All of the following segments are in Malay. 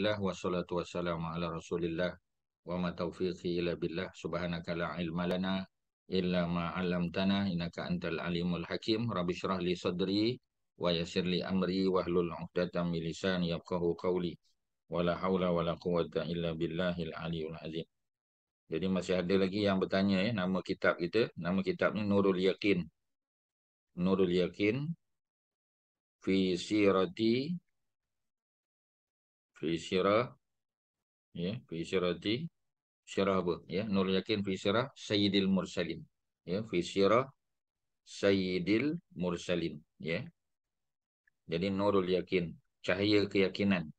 Wassalatu wassalamu ala Rasulillah wa ma taufiqi illa billah subhanaka la ilma lana illa ma 'allamtana innaka antal alimul hakim rabbi shrah li sadri wa yassir li amri wahlul 'uqdatam min lisani yafqahu qawli wala haula wala quwwata illa billahil aliyul azim. Jadi masih ada lagi yang bertanya nama kitab kita. Nama kitab ni Nurul Yaqin. Nurul Yaqin fi sirati fi sirati syarah apa ya, Nurul Yaqin fi sirah Sayyidil Mursalin, ya, fi sirah Sayyidil Mursalin, ya. Jadi Nurul Yaqin, cahaya keyakinan,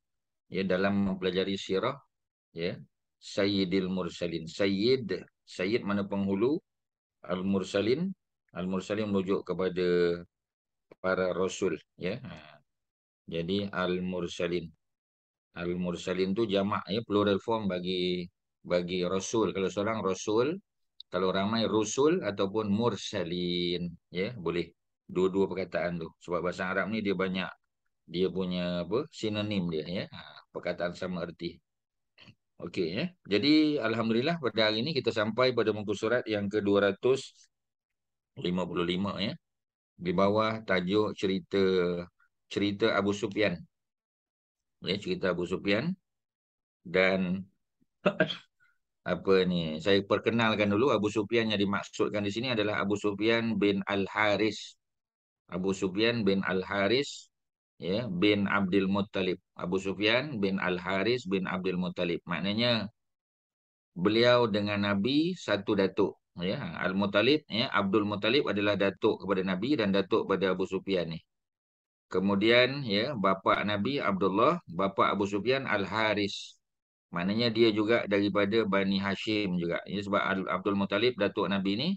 ya, dalam mempelajari sirah, ya, Sayyidil Mursalin. Sayyid mana penghulu, Al-Mursalin merujuk kepada para rasul, ya. Jadi Al-Mursalin tu jamak, ya, plural form bagi rasul. Kalau seorang rasul, kalau ramai rusul ataupun mursalin, ya, boleh dua-dua perkataan tu. Sebab bahasa Arab ni dia banyak, dia punya apa, sinonim dia, ya. Perkataan sama erti. Okey, ya. Jadi alhamdulillah pada hari ini kita sampai pada muka surat yang ke-255, ya. Di bawah tajuk cerita Abu Sufyan. Ya, cerita Abu Sufyan. Dan apa ni, saya perkenalkan dulu Abu Sufyan yang dimaksudkan di sini adalah Abu Sufyan bin Al-Haris. Abu Sufyan bin Al-Haris, ya, bin Abdul Muttalib. Abu Sufyan bin Al-Haris bin Abdul Muttalib. Maknanya beliau dengan Nabi satu datuk, ya. Al-Muttalib, ya, Abdul Muttalib adalah datuk kepada Nabi dan datuk pada Abu Sufyan ni. Kemudian, ya, bapa Nabi Abdullah, bapa Abu Sufyan Al-Haris. Maknanya dia juga daripada Bani Hashim juga. Ya, sebab Abdul Muttalib, datuk Nabi ni,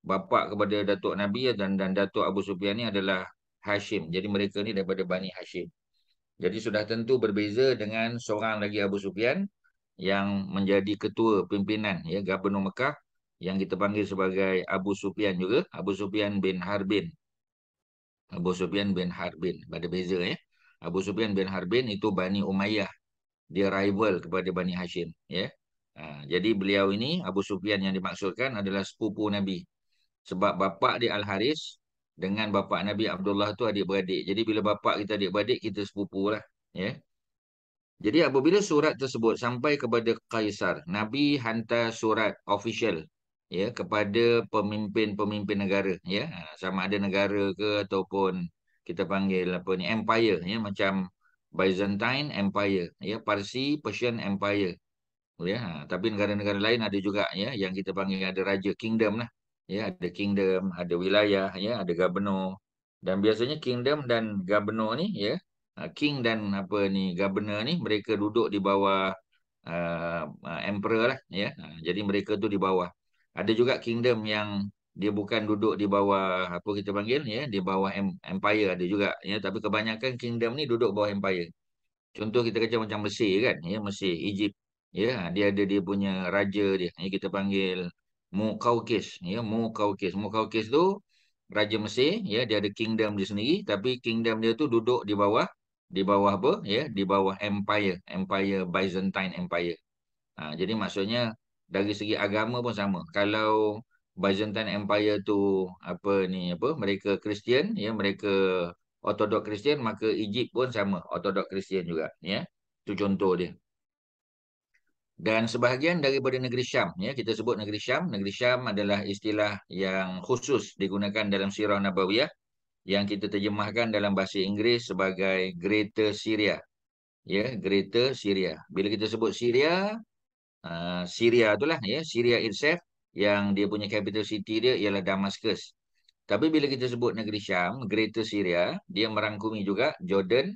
bapa kepada datuk Nabi dan datuk Abu Sufyan ni adalah Hashim. Jadi mereka ni daripada Bani Hashim. Jadi sudah tentu berbeza dengan seorang lagi Abu Sufyan yang menjadi ketua pimpinan, ya, Gubernur Mekah, yang kita panggil sebagai Abu Sufyan juga, Abu Sufyan bin Harbin. Abu Sufyan bin Harbin. Ada beza, ya. Abu Sufyan bin Harbin itu Bani Umayyah. Dia rival kepada Bani Hashim, ya. Jadi beliau ini, Abu Sufyan yang dimaksudkan adalah sepupu Nabi. Sebab bapa dia Al-Haris dengan bapa Nabi Abdullah tu adik-beradik. Jadi bila bapa kita adik-beradik, kita sepupu lah, ya. Jadi apabila surat tersebut sampai kepada Kaisar, Nabi hantar surat official, ya, kepada pemimpin-pemimpin negara, ya. Sama ada negara ke ataupun kita panggil apa ni, empire, ya, macam Byzantine Empire, ya, Parsi Persian Empire, ya. Tapi negara-negara lain ada juga, ya, yang kita panggil ada raja, kingdom lah, ya, ada kingdom, ada wilayah, ya, ada governor. Dan biasanya kingdom dan governor ni, ya, king dan apa ni, governor ni, mereka duduk di bawah emperor lah, ya. Jadi mereka tu di bawah. Ada juga kingdom yang dia bukan duduk di bawah apa kita panggil, ya, di bawah empire ada juga, ya. Tapi kebanyakan kingdom ni duduk bawah empire. Contoh kita kata macam Mesir kan, ya, Mesir, Egypt, ya, dia ada dia punya raja dia, ya, kita panggil Muqawqis, ya, Muqawqis tu raja Mesir, ya, dia ada kingdom dia sendiri, tapi kingdom dia tu duduk di bawah apa, ya, di bawah empire Byzantine Empire. Jadi maksudnya dari segi agama pun sama. Kalau Byzantine Empire tu apa ni, apa, mereka Kristian, ya, mereka Ortodok Kristian, maka Egypt pun sama, Ortodok Kristian juga, ya. Itu contoh dia. Dan sebahagian daripada negeri Syam, ya, kita sebut negeri Syam. Negeri Syam adalah istilah yang khusus digunakan dalam Sirah Nabawiyah yang kita terjemahkan dalam bahasa Inggeris sebagai Greater Syria, ya, Greater Syria. Bila kita sebut Syria, Syria itulah, ya, Syria itself, yang dia punya capital city dia ialah Damascus. Tapi bila kita sebut negeri Syam, Greater Syria, dia merangkumi juga Jordan,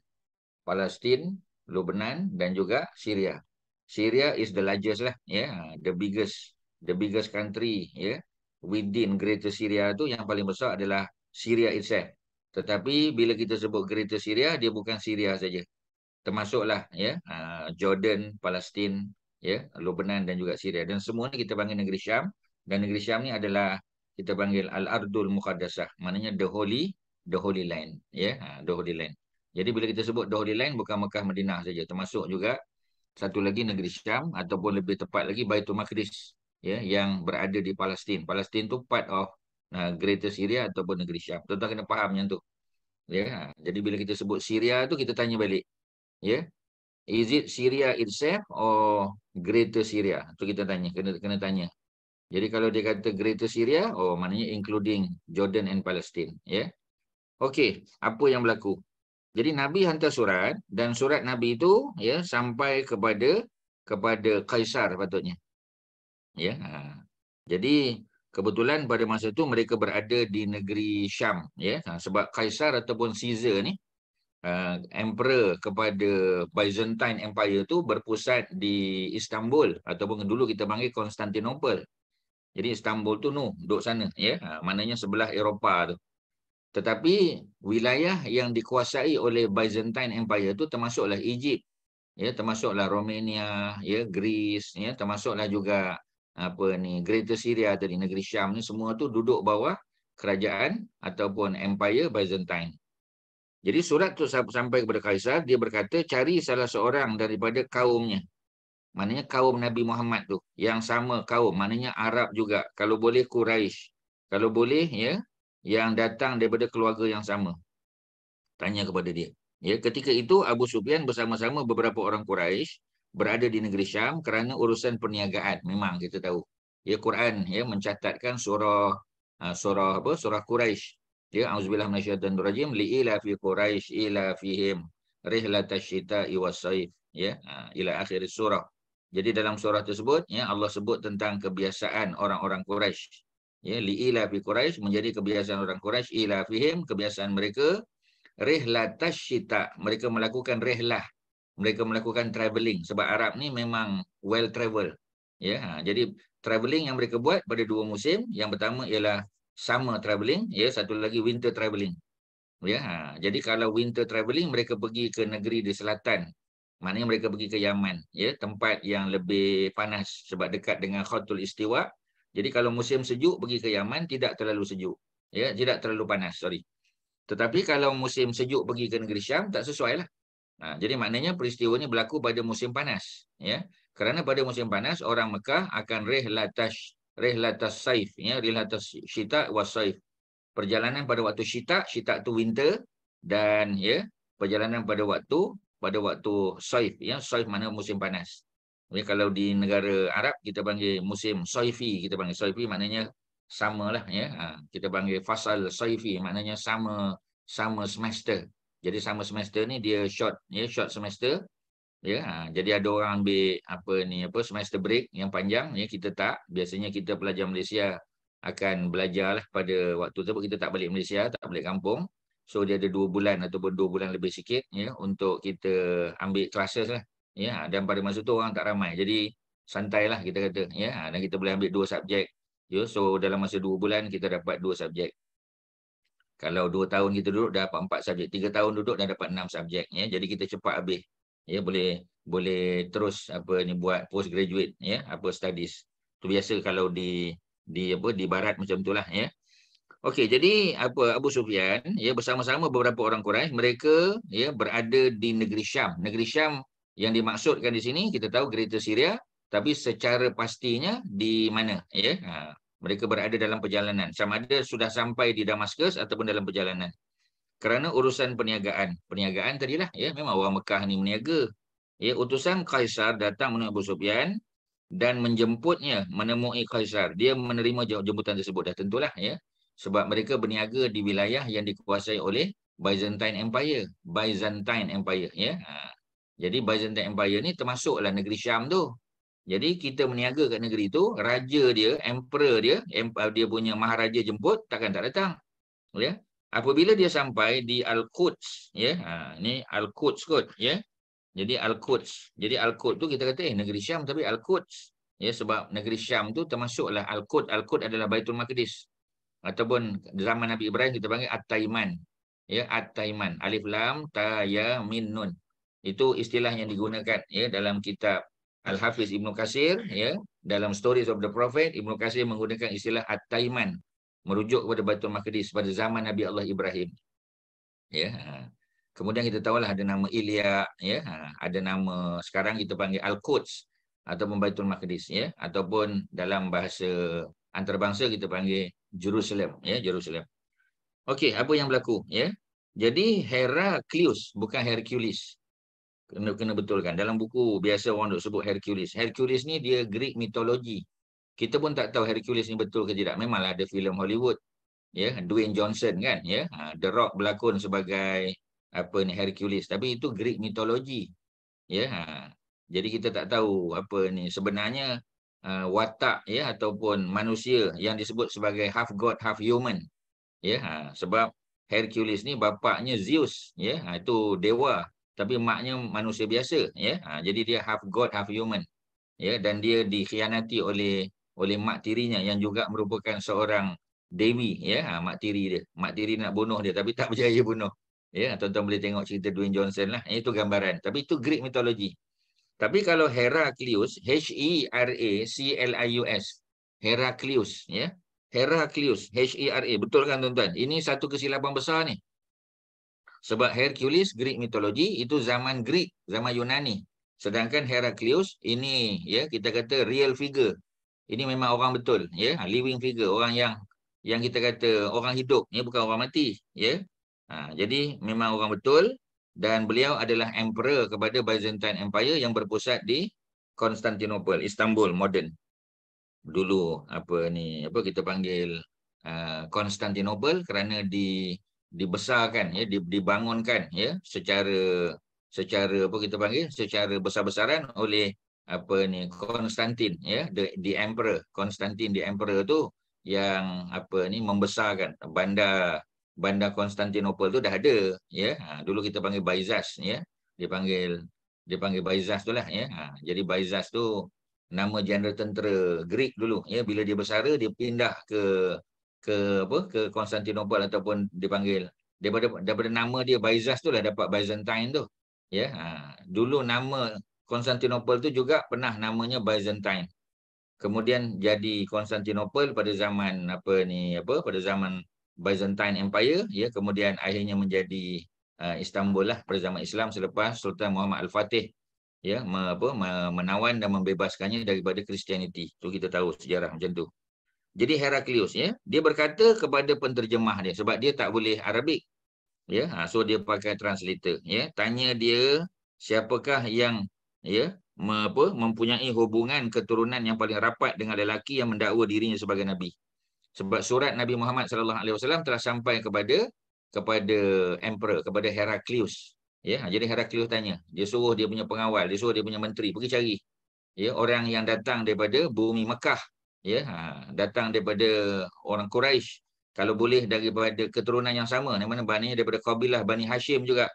Palestin, Lebanon dan juga Syria. Syria is the largest lah, ya, the biggest country, ya, within Greater Syria tu yang paling besar adalah Syria itself. Tetapi bila kita sebut Greater Syria, dia bukan Syria saja. Termasuklah, ya, Jordan, Palestin, ya, Lebanon dan juga Syria. Dan semua ni kita panggil negeri Syam. Dan negeri Syam ni adalah kita panggil Al-Ardul Muqaddasah. Maknanya the holy land, ya, the holy land. Jadi bila kita sebut the holy land, bukan Mekah Madinah saja, termasuk juga satu lagi negeri Syam ataupun lebih tepat lagi Baitul Maqdis, ya, yang berada di Palestin. Palestin tu part of Greater Syria ataupun negeri Syam. Tuan-tuan kena faham yang tu. Ya, jadi bila kita sebut Syria tu kita tanya balik, ya. Is it Syria itself or Greater Syria? Tu kita tanya, kena tanya. Jadi kalau dia kata Greater Syria, oh maknanya including Jordan and Palestine, ya. Okey, apa yang berlaku? Jadi Nabi hantar surat dan surat Nabi itu, ya, sampai kepada Kaisar patutnya. Ya. Jadi kebetulan pada masa itu mereka berada di negeri Syam, ya. Sebab Kaisar ataupun Caesar ni, emperor kepada Byzantine Empire tu berpusat di Istanbul ataupun dulu kita panggil Constantinople. Jadi Istanbul tu duduk sana, ya. Maknanya sebelah Eropah tu. Tetapi wilayah yang dikuasai oleh Byzantine Empire tu termasuklah Egypt, ya, termasuklah Romania, ya, Greece, ya, termasuklah juga Greater Syria tadi, negeri Syam ni, semua tu duduk bawah kerajaan ataupun Empire Byzantine. Jadi surat tu sampai kepada Kaisar, dia berkata cari salah seorang daripada kaumnya. Maknanya kaum Nabi Muhammad tu, yang sama kaum, maknanya Arab juga. Kalau boleh Quraisy. Kalau boleh, ya, yang datang daripada keluarga yang sama. Tanya kepada dia. Ya, ketika itu Abu Sufyan bersama-sama beberapa orang Quraisy berada di negeri Syam kerana urusan perniagaan. Memang kita tahu. Ya, Quran, ya, mencatatkan surah Quraisy. Ya, auzubillahi minasyaitonir rajim, li'ila fi Quraisy ila fihim rihlatash syita'i was-saif, ya, ila akhir surah. Jadi dalam surah tersebut, ya, Allah sebut tentang kebiasaan orang-orang Quraisy. Ya, li'ila fi Quraisy menjadi kebiasaan orang Quraisy, ila fihim kebiasaan mereka, rihlatash syita, mereka melakukan rihlah, mereka melakukan travelling, sebab Arab ni memang well travel, ya. Jadi travelling yang mereka buat pada dua musim, yang pertama ialah summer travelling, ya, satu lagi winter travelling, ya. Jadi kalau winter travelling mereka pergi ke negeri di selatan, maknanya mereka pergi ke Yaman, ya, tempat yang lebih panas sebab dekat dengan Khatul Istiwa. Jadi kalau musim sejuk pergi ke Yaman tidak terlalu sejuk, ya, tidak terlalu panas, sorry. Tetapi kalau musim sejuk pergi ke negeri Syam tak sesuai lah. Jadi maknanya peristiwa ini berlaku pada musim panas, ya. Kerana pada musim panas orang Mekah akan rihlatas saif, ya, rihlatas syita was saif. Perjalanan pada waktu syita tu winter, dan, ya, perjalanan pada waktu saif, ya, saif mana musim panas. Ya, kalau di negara Arab kita panggil musim saifi, kita panggil saifi maknanya sama lah, ya. Kita panggil fasal saifi maknanya sama semester. Jadi sama semester ni dia short, ya, short semester, ya. Jadi ada orang ambil semester break yang panjang, ya, kita tak. Biasanya kita pelajar Malaysia akan belajar lah pada waktu tersebut, kita tak balik Malaysia, tak balik kampung. So dia ada 2 bulan ataupun 2 bulan lebih sikit, ya, untuk kita ambil classes lah, ya. Dan pada masa tu orang tak ramai, jadi santai lah kita kata, ya. Dan kita boleh ambil 2 subjek, ya. So dalam masa 2 bulan kita dapat 2 subjek. Kalau 2 tahun kita duduk dah dapat 4 subjek, 3 tahun duduk dah dapat 6 subjek, ya. Jadi kita cepat habis, ya, boleh terus buat postgraduate, ya, studies. Itu biasa kalau di barat macam itulah, ya. Okey, jadi Abu Sufyan, ya, bersama-sama beberapa orang Quraisy, mereka, ya, berada di negeri Syam. Negeri Syam yang dimaksudkan di sini kita tahu Greater Syria, tapi secara pastinya di mana, ya? Mereka berada dalam perjalanan. Sama ada sudah sampai di Damaskus ataupun dalam perjalanan. Kerana urusan perniagaan. Perniagaan tadilah, ya, memang orang Mekah ni meniaga. Ya, utusan Kaisar datang menemui Abu Sufyan dan menjemputnya, menemui Kaisar. Dia menerima jemputan tersebut, dah tentulah, ya. Sebab mereka berniaga di wilayah yang dikuasai oleh Byzantine Empire. Byzantine Empire, ya. Jadi Byzantine Empire ni termasuklah negeri Syam tu. Jadi kita meniaga kat negeri tu, raja dia, emperor dia, dia punya maharaja jemput, takkan tak datang. Ya. Apabila dia sampai di Al-Quds, ya. Ni Al-Quds kot, ya. Jadi Al-Quds. Jadi Al-Quds tu kita kata negeri Syam tapi Al-Quds. Ya, sebab negeri Syam tu termasuklah Al-Quds. Al-Quds adalah Baitul Maqdis. Ataupun zaman Nabi Ibrahim kita panggil At-Taiman. Ya, At-Taiman. Alif Lam Ta Ya Min Nun. Itu istilah yang digunakan, ya, dalam kitab Al-Hafiz Ibnu Katsir, ya, dalam Stories of the Prophet, Ibnu Katsir menggunakan istilah At-Taiman, merujuk kepada Baitul Maqdis pada zaman Nabi Allah Ibrahim. Ya. Kemudian kita tahulah ada nama Ilya, ya, ada nama sekarang kita panggil Al-Quds ataupun Baitul Maqdis, ya, ataupun dalam bahasa antarabangsa kita panggil Jerusalem, ya, Jerusalem. Okey, apa yang berlaku, ya? Jadi Heraklius bukan Hercules. Kena betulkan. Dalam buku biasa orang duk sebut Hercules. Hercules ni dia Greek mitologi. Kita pun tak tahu Hercules ni betul ke tidak. Memanglah ada filem Hollywood, ya, Dwayne Johnson kan, ya, The Rock berlakon sebagai apa ni Hercules, tapi itu Greek mitologi, ya. Jadi kita tak tahu apa ni sebenarnya watak, ya, ataupun manusia yang disebut sebagai half god half human, ya. Sebab Hercules ni bapaknya Zeus, ya, itu dewa, tapi maknya manusia biasa, ya. Jadi dia half god half human, ya, dan dia dikhianati oleh mak tirinya yang juga merupakan seorang dewi, ya. Mak tiri dia, mak tiri nak bunuh dia tapi tak berjaya bunuh, ya. Tuan-tuan boleh tengok cerita Dwayne Johnson lah, itu gambaran, tapi itu Greek mitologi. Tapi kalau Heraklius, Heraklius, Heraklius, ya, Heraklius, Hera, betul kan tuan-tuan? Ini satu kesilapan besar ni. Sebab Hercules Greek mitologi itu zaman Greek, zaman Yunani. Sedangkan Heraklius ini, ya, kita kata real figure. Ini memang orang betul, ya, living figure, orang yang kita kata orang hidup, ya, bukan orang mati, ya. Jadi memang orang betul dan beliau adalah emperor kepada Byzantine Empire yang berpusat di Constantinople, Istanbul moden. Dulu apa kita panggil Constantinople kerana dibesarkan, ya, dibangunkan, ya, secara apa kita panggil secara besar-besaran oleh Konstantin, ya, the emperor. Konstantin the emperor tu yang membesarkan bandar Konstantinopel tu dah ada, ya. Dulu kita panggil Byzas, ya. Dipanggil Byzas tu lah, ya. Jadi Byzas tu nama jeneral tentera Greek dulu, ya. Bila dia bersara dia pindah ke Konstantinopel, ataupun dipanggil daripada nama dia Byzas tu lah dapat Byzantine tu, ya. Dulu nama Konstantinopel tu juga pernah namanya Byzantine. Kemudian jadi Konstantinopel pada zaman pada zaman Byzantine Empire, ya. Kemudian akhirnya menjadi Istanbul lah pada zaman Islam selepas Sultan Muhammad Al-Fatih, ya, menawan dan membebaskannya daripada Kristianiti. Tu kita tahu sejarah macam tu. Jadi Heraklius, ya, dia berkata kepada penterjemah dia sebab dia tak boleh Arabik, ya. So dia pakai translator, ya. Tanya dia siapakah yang, ya, mempunyai hubungan keturunan yang paling rapat dengan lelaki yang mendakwa dirinya sebagai nabi. Sebab surat Nabi Muhammad sallallahu alaihi wasallam telah sampai kepada emperor, kepada Heraklius, ya. Jadi Heraklius tanya, dia suruh dia punya pengawal, dia suruh dia punya menteri pergi cari, ya, orang yang datang daripada bumi Mekah, ya, datang daripada orang Quraisy, kalau boleh daripada keturunan yang sama, yang mana daripada kabilah Bani Hashim juga.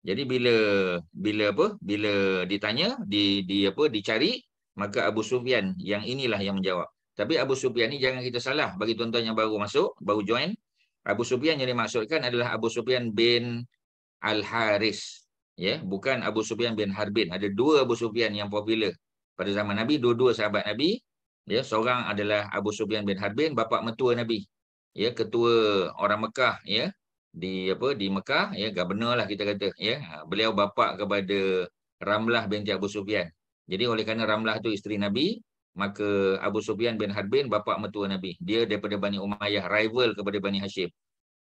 Jadi bila ditanya, dicari, maka Abu Sufyan yang inilah yang menjawab. Tapi Abu Sufyan ni jangan kita salah, bagi tuan-tuan yang baru masuk, baru join, Abu Sufyan yang dimaksudkan adalah Abu Sufyan bin Al-Haris, ya, bukan Abu Sufyan bin Harbin. Ada dua Abu Sufyan yang popular pada zaman Nabi, dua-dua sahabat Nabi, ya. Seorang adalah Abu Sufyan bin Harbin, bapa mentua Nabi, ya, ketua orang Mekah, ya, di Mekah, ya, governor lah kita kata, ya. Beliau bapa kepada Ramlah binti Abu Sufyan. Jadi oleh kerana Ramlah tu isteri Nabi, maka Abu Sufyan bin Harbin bapa mentua Nabi. Dia daripada Bani Umayyah, rival kepada Bani Hashim.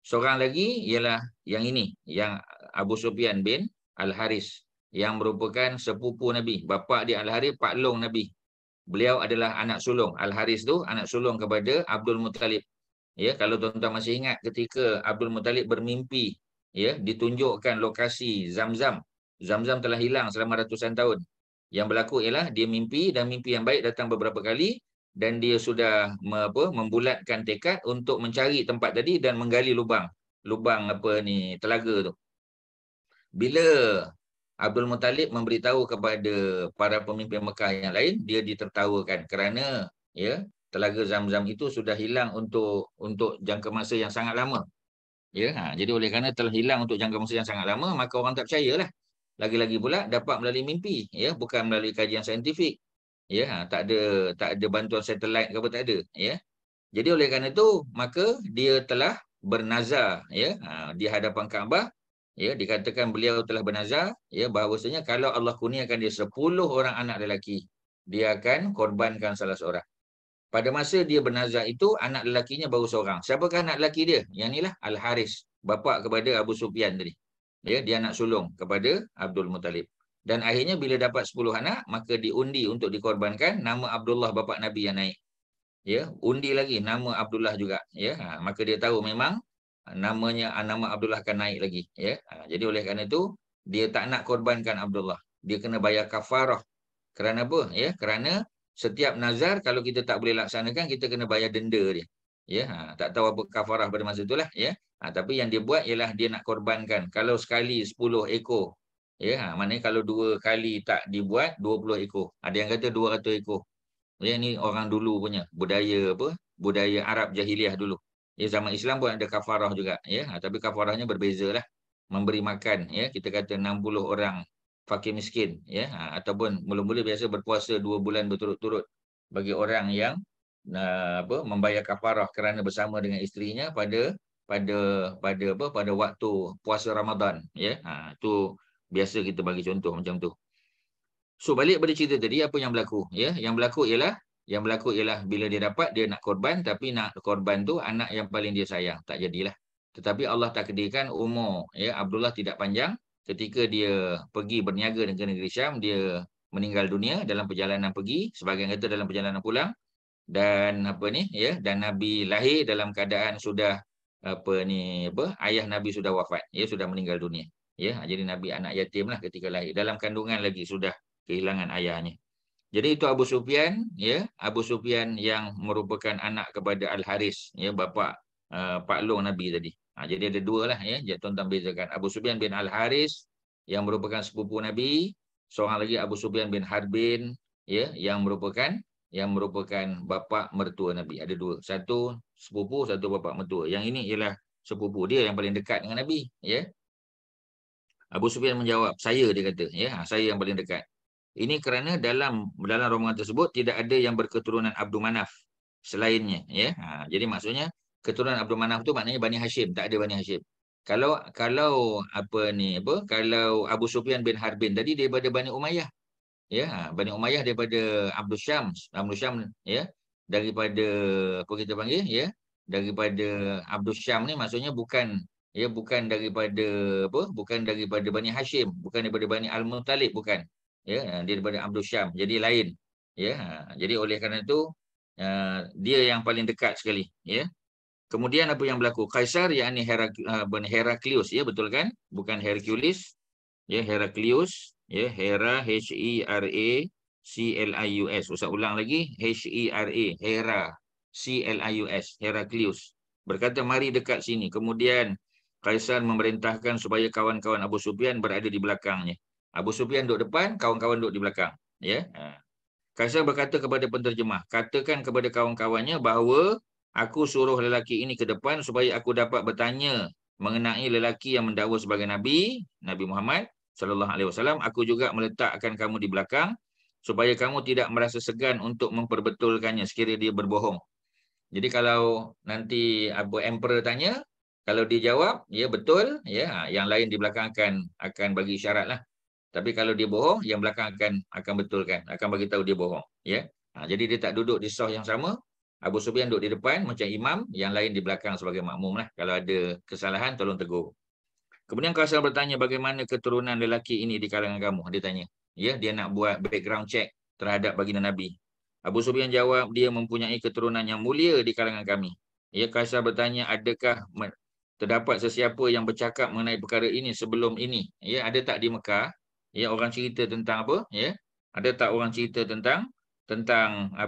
Seorang lagi ialah yang ini, yang Abu Sufyan bin Al-Haris, yang merupakan sepupu Nabi. Bapa dia Al-Haris, Pak Long Nabi. Beliau adalah anak sulung. Al-Haris tu anak sulung kepada Abdul Muttalib. Ya, kalau tuan-tuan masih ingat ketika Abdul Muttalib bermimpi, ya, ditunjukkan lokasi Zamzam. Zamzam telah hilang selama ratusan tahun. Yang berlaku ialah dia mimpi, dan mimpi yang baik datang beberapa kali, dan dia sudah membulatkan tekad untuk mencari tempat tadi dan menggali lubang telaga tu. Bila Abdul Muttalib memberitahu kepada para pemimpin Mekah yang lain, dia ditertawakan kerana, ya, telaga Zamzam itu sudah hilang untuk jangka masa yang sangat lama, ya. Jadi oleh kerana telah hilang untuk jangka masa yang sangat lama, maka orang tak percayalah. Lagi-lagi pula dapat melalui mimpi, ya, bukan melalui kajian saintifik, ya. Tak ada bantuan satelit ke apa, tak ada, ya. Jadi oleh kerana itu maka dia telah bernazar, ya, di hadapan Kaabah, ya, dikatakan beliau telah bernazar, ya, bahawasanya kalau Allah kurniakan dia 10 orang anak lelaki, dia akan korbankan salah seorang. Pada masa dia bernazar itu, anak lelakinya baru seorang. Siapakah anak lelaki dia? Yang inilah Al-Haris, bapa kepada Abu Sufyan tadi. Ya, dia anak sulung kepada Abdul Muttalib. Dan akhirnya bila dapat 10 anak, maka diundi untuk dikorbankan, nama Abdullah bapa Nabi yang naik. Ya, undi lagi nama Abdullah juga, ya. Maka dia tahu memang nama Abdullah akan naik lagi, ya. Jadi oleh kerana itu dia tak nak korbankan Abdullah. Dia kena bayar kafarah. Kerana apa? Ya, kerana setiap nazar kalau kita tak boleh laksanakan, kita kena bayar denda dia. Ya, tak tahu apa kafarah pada masa itulah, ya. Tapi yang dia buat ialah dia nak korbankan. Kalau sekali 10 ekor, ya, maknanya kalau 2 kali tak dibuat 20 ekor. Ada yang kata 200 ekor. Ya, ni orang dulu punya budaya apa? Budaya Arab jahiliah dulu. Ya, zaman Islam pun ada kafarah juga, ya. Tapi kafarahnya berbezalah. Memberi makan, ya. Kita kata 60 orang fakir miskin, ya. Ataupun mula-mula biasa berpuasa 2 bulan berturut-turut bagi orang yang membayar kafarah kerana bersama dengan isterinya pada pada waktu puasa Ramadan, ya. Tu biasa kita bagi contoh macam tu. So balik pada cerita tadi, apa yang berlaku, ya? Yang berlaku ialah bila dia dapat, dia nak korban, tapi nak korban tu anak yang paling dia sayang, tak jadilah. Tetapi Allah takdirkan umur, ya, Abdullah tidak panjang. Ketika dia pergi berniaga ke negeri Syam, dia meninggal dunia dalam perjalanan pergi, sebagian kata dalam perjalanan pulang. Dan dan Nabi lahir dalam keadaan sudah ayah Nabi sudah wafat, ya, sudah meninggal dunia, ya. Jadi Nabi anak yatim lah ketika lahir, dalam kandungan lagi sudah kehilangan ayahnya. Jadi itu Abu Sufyan, ya, Abu Sufyan yang merupakan anak kepada Al-Haris, ya, bapa Pak Long Nabi tadi. Jadi ada dua lah, ya, tuan-tuan bezakan. Abu Sufyan bin Al-Haris yang merupakan sepupu Nabi, seorang lagi Abu Sufyan bin Harbin, ya, yang merupakan bapa mertua Nabi. Ada dua, satu sepupu, satu bapa mertua. Yang ini ialah sepupu dia yang paling dekat dengan Nabi, ya. Abu Sufyan menjawab, saya, dia kata, ya, saya yang paling dekat. Ini kerana dalam rombongan tersebut tidak ada yang berketurunan Abdul Manaf selainnya, ya. Jadi maksudnya keturunan Abdul Manaf tu maknanya Bani Hashim, tak ada Bani Hashim. Kalau Abu Sufyan bin Harbin tadi daripada Bani Umayyah, ya, Bani Umayyah daripada Abdul Syam, ya, daripada apa kita panggil, ya, daripada Abdul Syam ni maksudnya bukan daripada Bani Hashim, bukan daripada Bani Al-Muttalib, bukan, ya, dia daripada Abdul Syam, jadi lain, ya. Jadi oleh kerana itu dia yang paling dekat sekali, ya. Kemudian apa yang berlaku? Kaisar, yakni Heraklius, ya, betul kan? Bukan Hercules, ya, Heraklius, ya, Heraclius. Usah ulang lagi, Heraclius. Berkata, mari dekat sini. Kemudian Kaisar memerintahkan supaya kawan-kawan Abu Sufyan berada di belakangnya. Abu Sufyan duduk depan, kawan-kawan duduk di belakang, ya. Kaisar berkata kepada penterjemah, katakan kepada kawan-kawannya bahawa aku suruh lelaki ini ke depan supaya aku dapat bertanya mengenai lelaki yang mendakwa sebagai Nabi Muhammad sallallahu alaihi wasallam. Aku juga meletakkan kamu di belakang supaya kamu tidak merasa segan untuk memperbetulkannya sekiranya dia berbohong. Jadi kalau nanti emperor tanya, kalau dia jawab, ya, betul, ya, yang lain di belakang akan bagi isyarat lah. Tapi kalau dia bohong, yang belakang akan betulkan, akan bagi tahu dia bohong, ya. Jadi dia tak duduk di saf yang sama. Abu Sufyan duduk di depan macam imam, yang lain di belakang sebagai makmum lah. Kalau ada kesalahan, tolong tegur. Kemudian Kaisar bertanya, bagaimana keturunan lelaki ini di kalangan kamu? Dia tanya. Ya, dia nak buat background check terhadap baginda Nabi. Abu Sufyan jawab, dia mempunyai keturunan yang mulia di kalangan kami. Ya, Kaisar bertanya, adakah terdapat sesiapa yang bercakap mengenai perkara ini sebelum ini? Ya, ada tak di Mekah? Ya, orang cerita tentang apa? Ya, ada tak orang cerita tentang tentang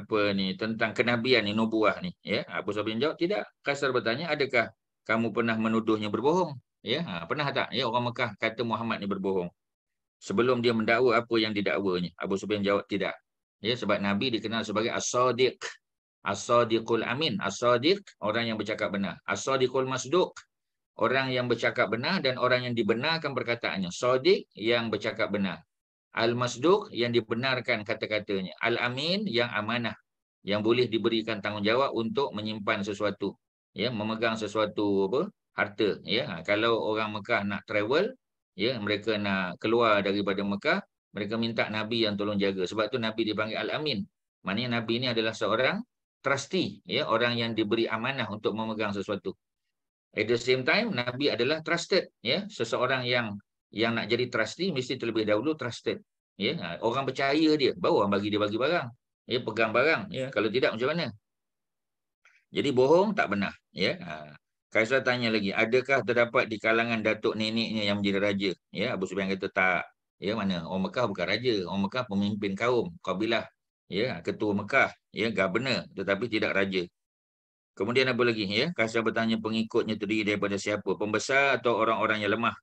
kenabian ni, nubuah ni, ya. Abu Sufyan jawab, tidak. Kaisar bertanya, adakah kamu pernah menuduhnya berbohong? Ya, pernah tak? Ya, orang Mekah kata Muhammad ni berbohong sebelum dia mendakwa apa yang didakwanya. Abu Sufyan jawab, tidak. Ya, sebab Nabi dikenal sebagai As-Sadiq, As-Sadiqul Amin. As-Sadiq, orang yang bercakap benar. As-Sadiqul Masduq, orang yang bercakap benar dan orang yang dibenarkan perkataannya. Sadiq, yang bercakap benar. Al-Masduq, yang dibenarkan kata-katanya. Al-Amin, yang amanah, yang boleh diberikan tanggungjawab untuk menyimpan sesuatu, ya, memegang sesuatu harta. Ya, kalau orang Mekah nak travel, ya, mereka nak keluar daripada Mekah, mereka minta Nabi yang tolong jaga. Sebab tu Nabi dipanggil Al-Amin. Maknanya Nabi ini adalah seorang trustee, ya, orang yang diberi amanah untuk memegang sesuatu. At the same time, Nabi adalah trusted, ya, seseorang yang nak jadi trustee mesti terlebih dahulu trusted. Ya, orang percaya dia, baru orang bagi dia bagi barang. Ya, pegang barang. Ya, kalau tidak macam mana? Jadi bohong tak benar. Ya, Kaisar tanya lagi, adakah terdapat di kalangan datuk neneknya yang menjadi raja? Ya, Abu Sufyan kata tak. Ya, mana? Orang Mekah bukan raja. Orang Mekah pemimpin kaum, kabilah. Ya, ketua Mekah. Ya, governor, tetapi tidak raja. Kemudian apa lagi? Ya, Kaisar bertanya pengikutnya terdiri daripada siapa? Pembesar atau orang-orang yang lemah?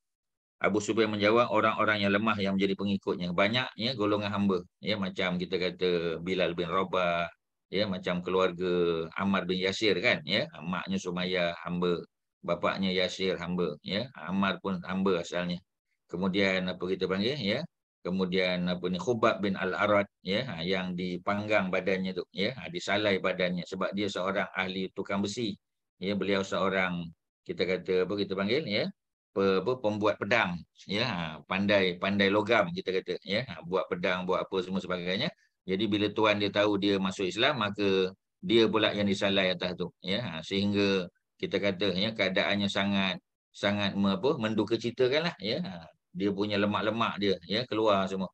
Abu Sufyan menjawab orang-orang yang lemah yang menjadi pengikutnya. Banyak, ya, golongan hamba. Ya, macam kita kata Bilal bin Rabah, ya, macam keluarga Ammar bin Yasir kan, ya. Maknya Sumayyah hamba, bapaknya Yasir hamba, ya. Ammar pun hamba asalnya. Kemudian apa kita panggil, ya. Kemudian apa ni, Khubab bin Al-Arad, ya, yang dipanggang badannya tu, ya, disalai badannya sebab dia seorang ahli tukang besi. Ya, beliau seorang kita kata apa kita panggil, ya, pembuat pedang, ya, pandai pandai logam kita kata, ya, buat pedang, buat apa semua sebagainya. Jadi bila tuan dia tahu dia masuk Islam, maka dia pula yang disalai atas tu, ya, sehingga kita kata, ya, keadaannya sangat sangat mendukacitakan lah, ya. Dia punya lemak-lemak dia, ya, keluar semua.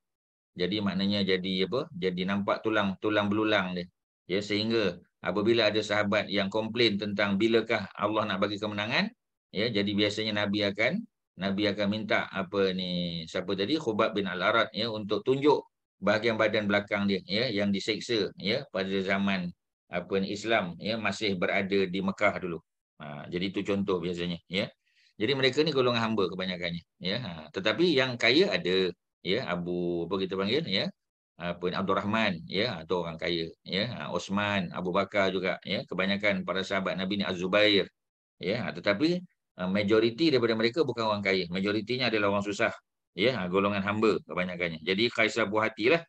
Jadi maknanya jadi apa? Jadi nampak tulang belulang dia. Ya, sehingga apabila ada sahabat yang komplain tentang bilakah Allah nak bagi kemenangan, ya, jadi biasanya Nabi akan minta apa ni, siapa tadi, Khubab bin Al-Arad, ya, untuk tunjuk bahagian badan belakang dia, ya, yang diseksa, ya, pada zaman apa ni, Islam, ya, masih berada di Mekah dulu. Jadi itu contoh biasanya, ya. Jadi mereka ni golongan hamba kebanyakannya, ya. Tetapi yang kaya ada, ya, apa kita panggil, ya, apa ni, Abdul Rahman, ya, atau orang kaya, ya, Osman, Abu Bakar juga, ya, kebanyakan para sahabat Nabi ni Az-Zubair, ya, tetapi majoriti daripada mereka bukan orang kaya, majoritinya adalah orang susah, ya, golongan hamba kebanyakannya. Jadi Kaisar puas hatilah,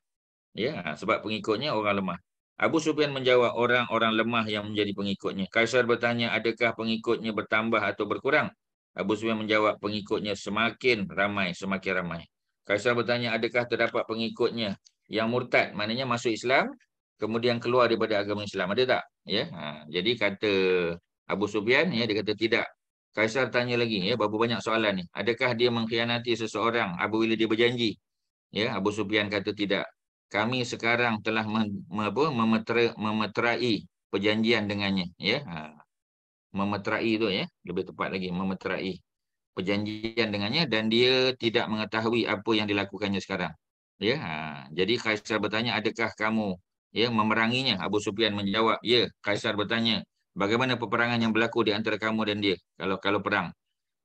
ya, sebab pengikutnya orang lemah. Abu Sufyan menjawab orang-orang lemah yang menjadi pengikutnya. Kaisar bertanya, adakah pengikutnya bertambah atau berkurang? Abu Sufyan menjawab, pengikutnya semakin ramai, semakin ramai. Kaisar bertanya, adakah terdapat pengikutnya yang murtad, maknanya masuk Islam, kemudian keluar daripada agama Islam? Ada tak? Ya, jadi kata Abu Sufyan, ya, dia kata tidak. Kaisar tanya lagi, ya, berapa banyak soalan ni. Adakah dia mengkhianati seseorang apabila dia berjanji? Ya, Abu Sufyan kata tidak. Kami sekarang telah memeterai perjanjian dengannya, ya. Memeterai itu, ya, lebih tepat lagi, memeterai perjanjian dengannya dan dia tidak mengetahui apa yang dilakukannya sekarang. Ya, jadi Kaisar bertanya, adakah kamu, ya, memeranginya? Abu Sufyan menjawab, ya. Kaisar bertanya, bagaimana peperangan yang berlaku di antara kamu dan dia kalau perang?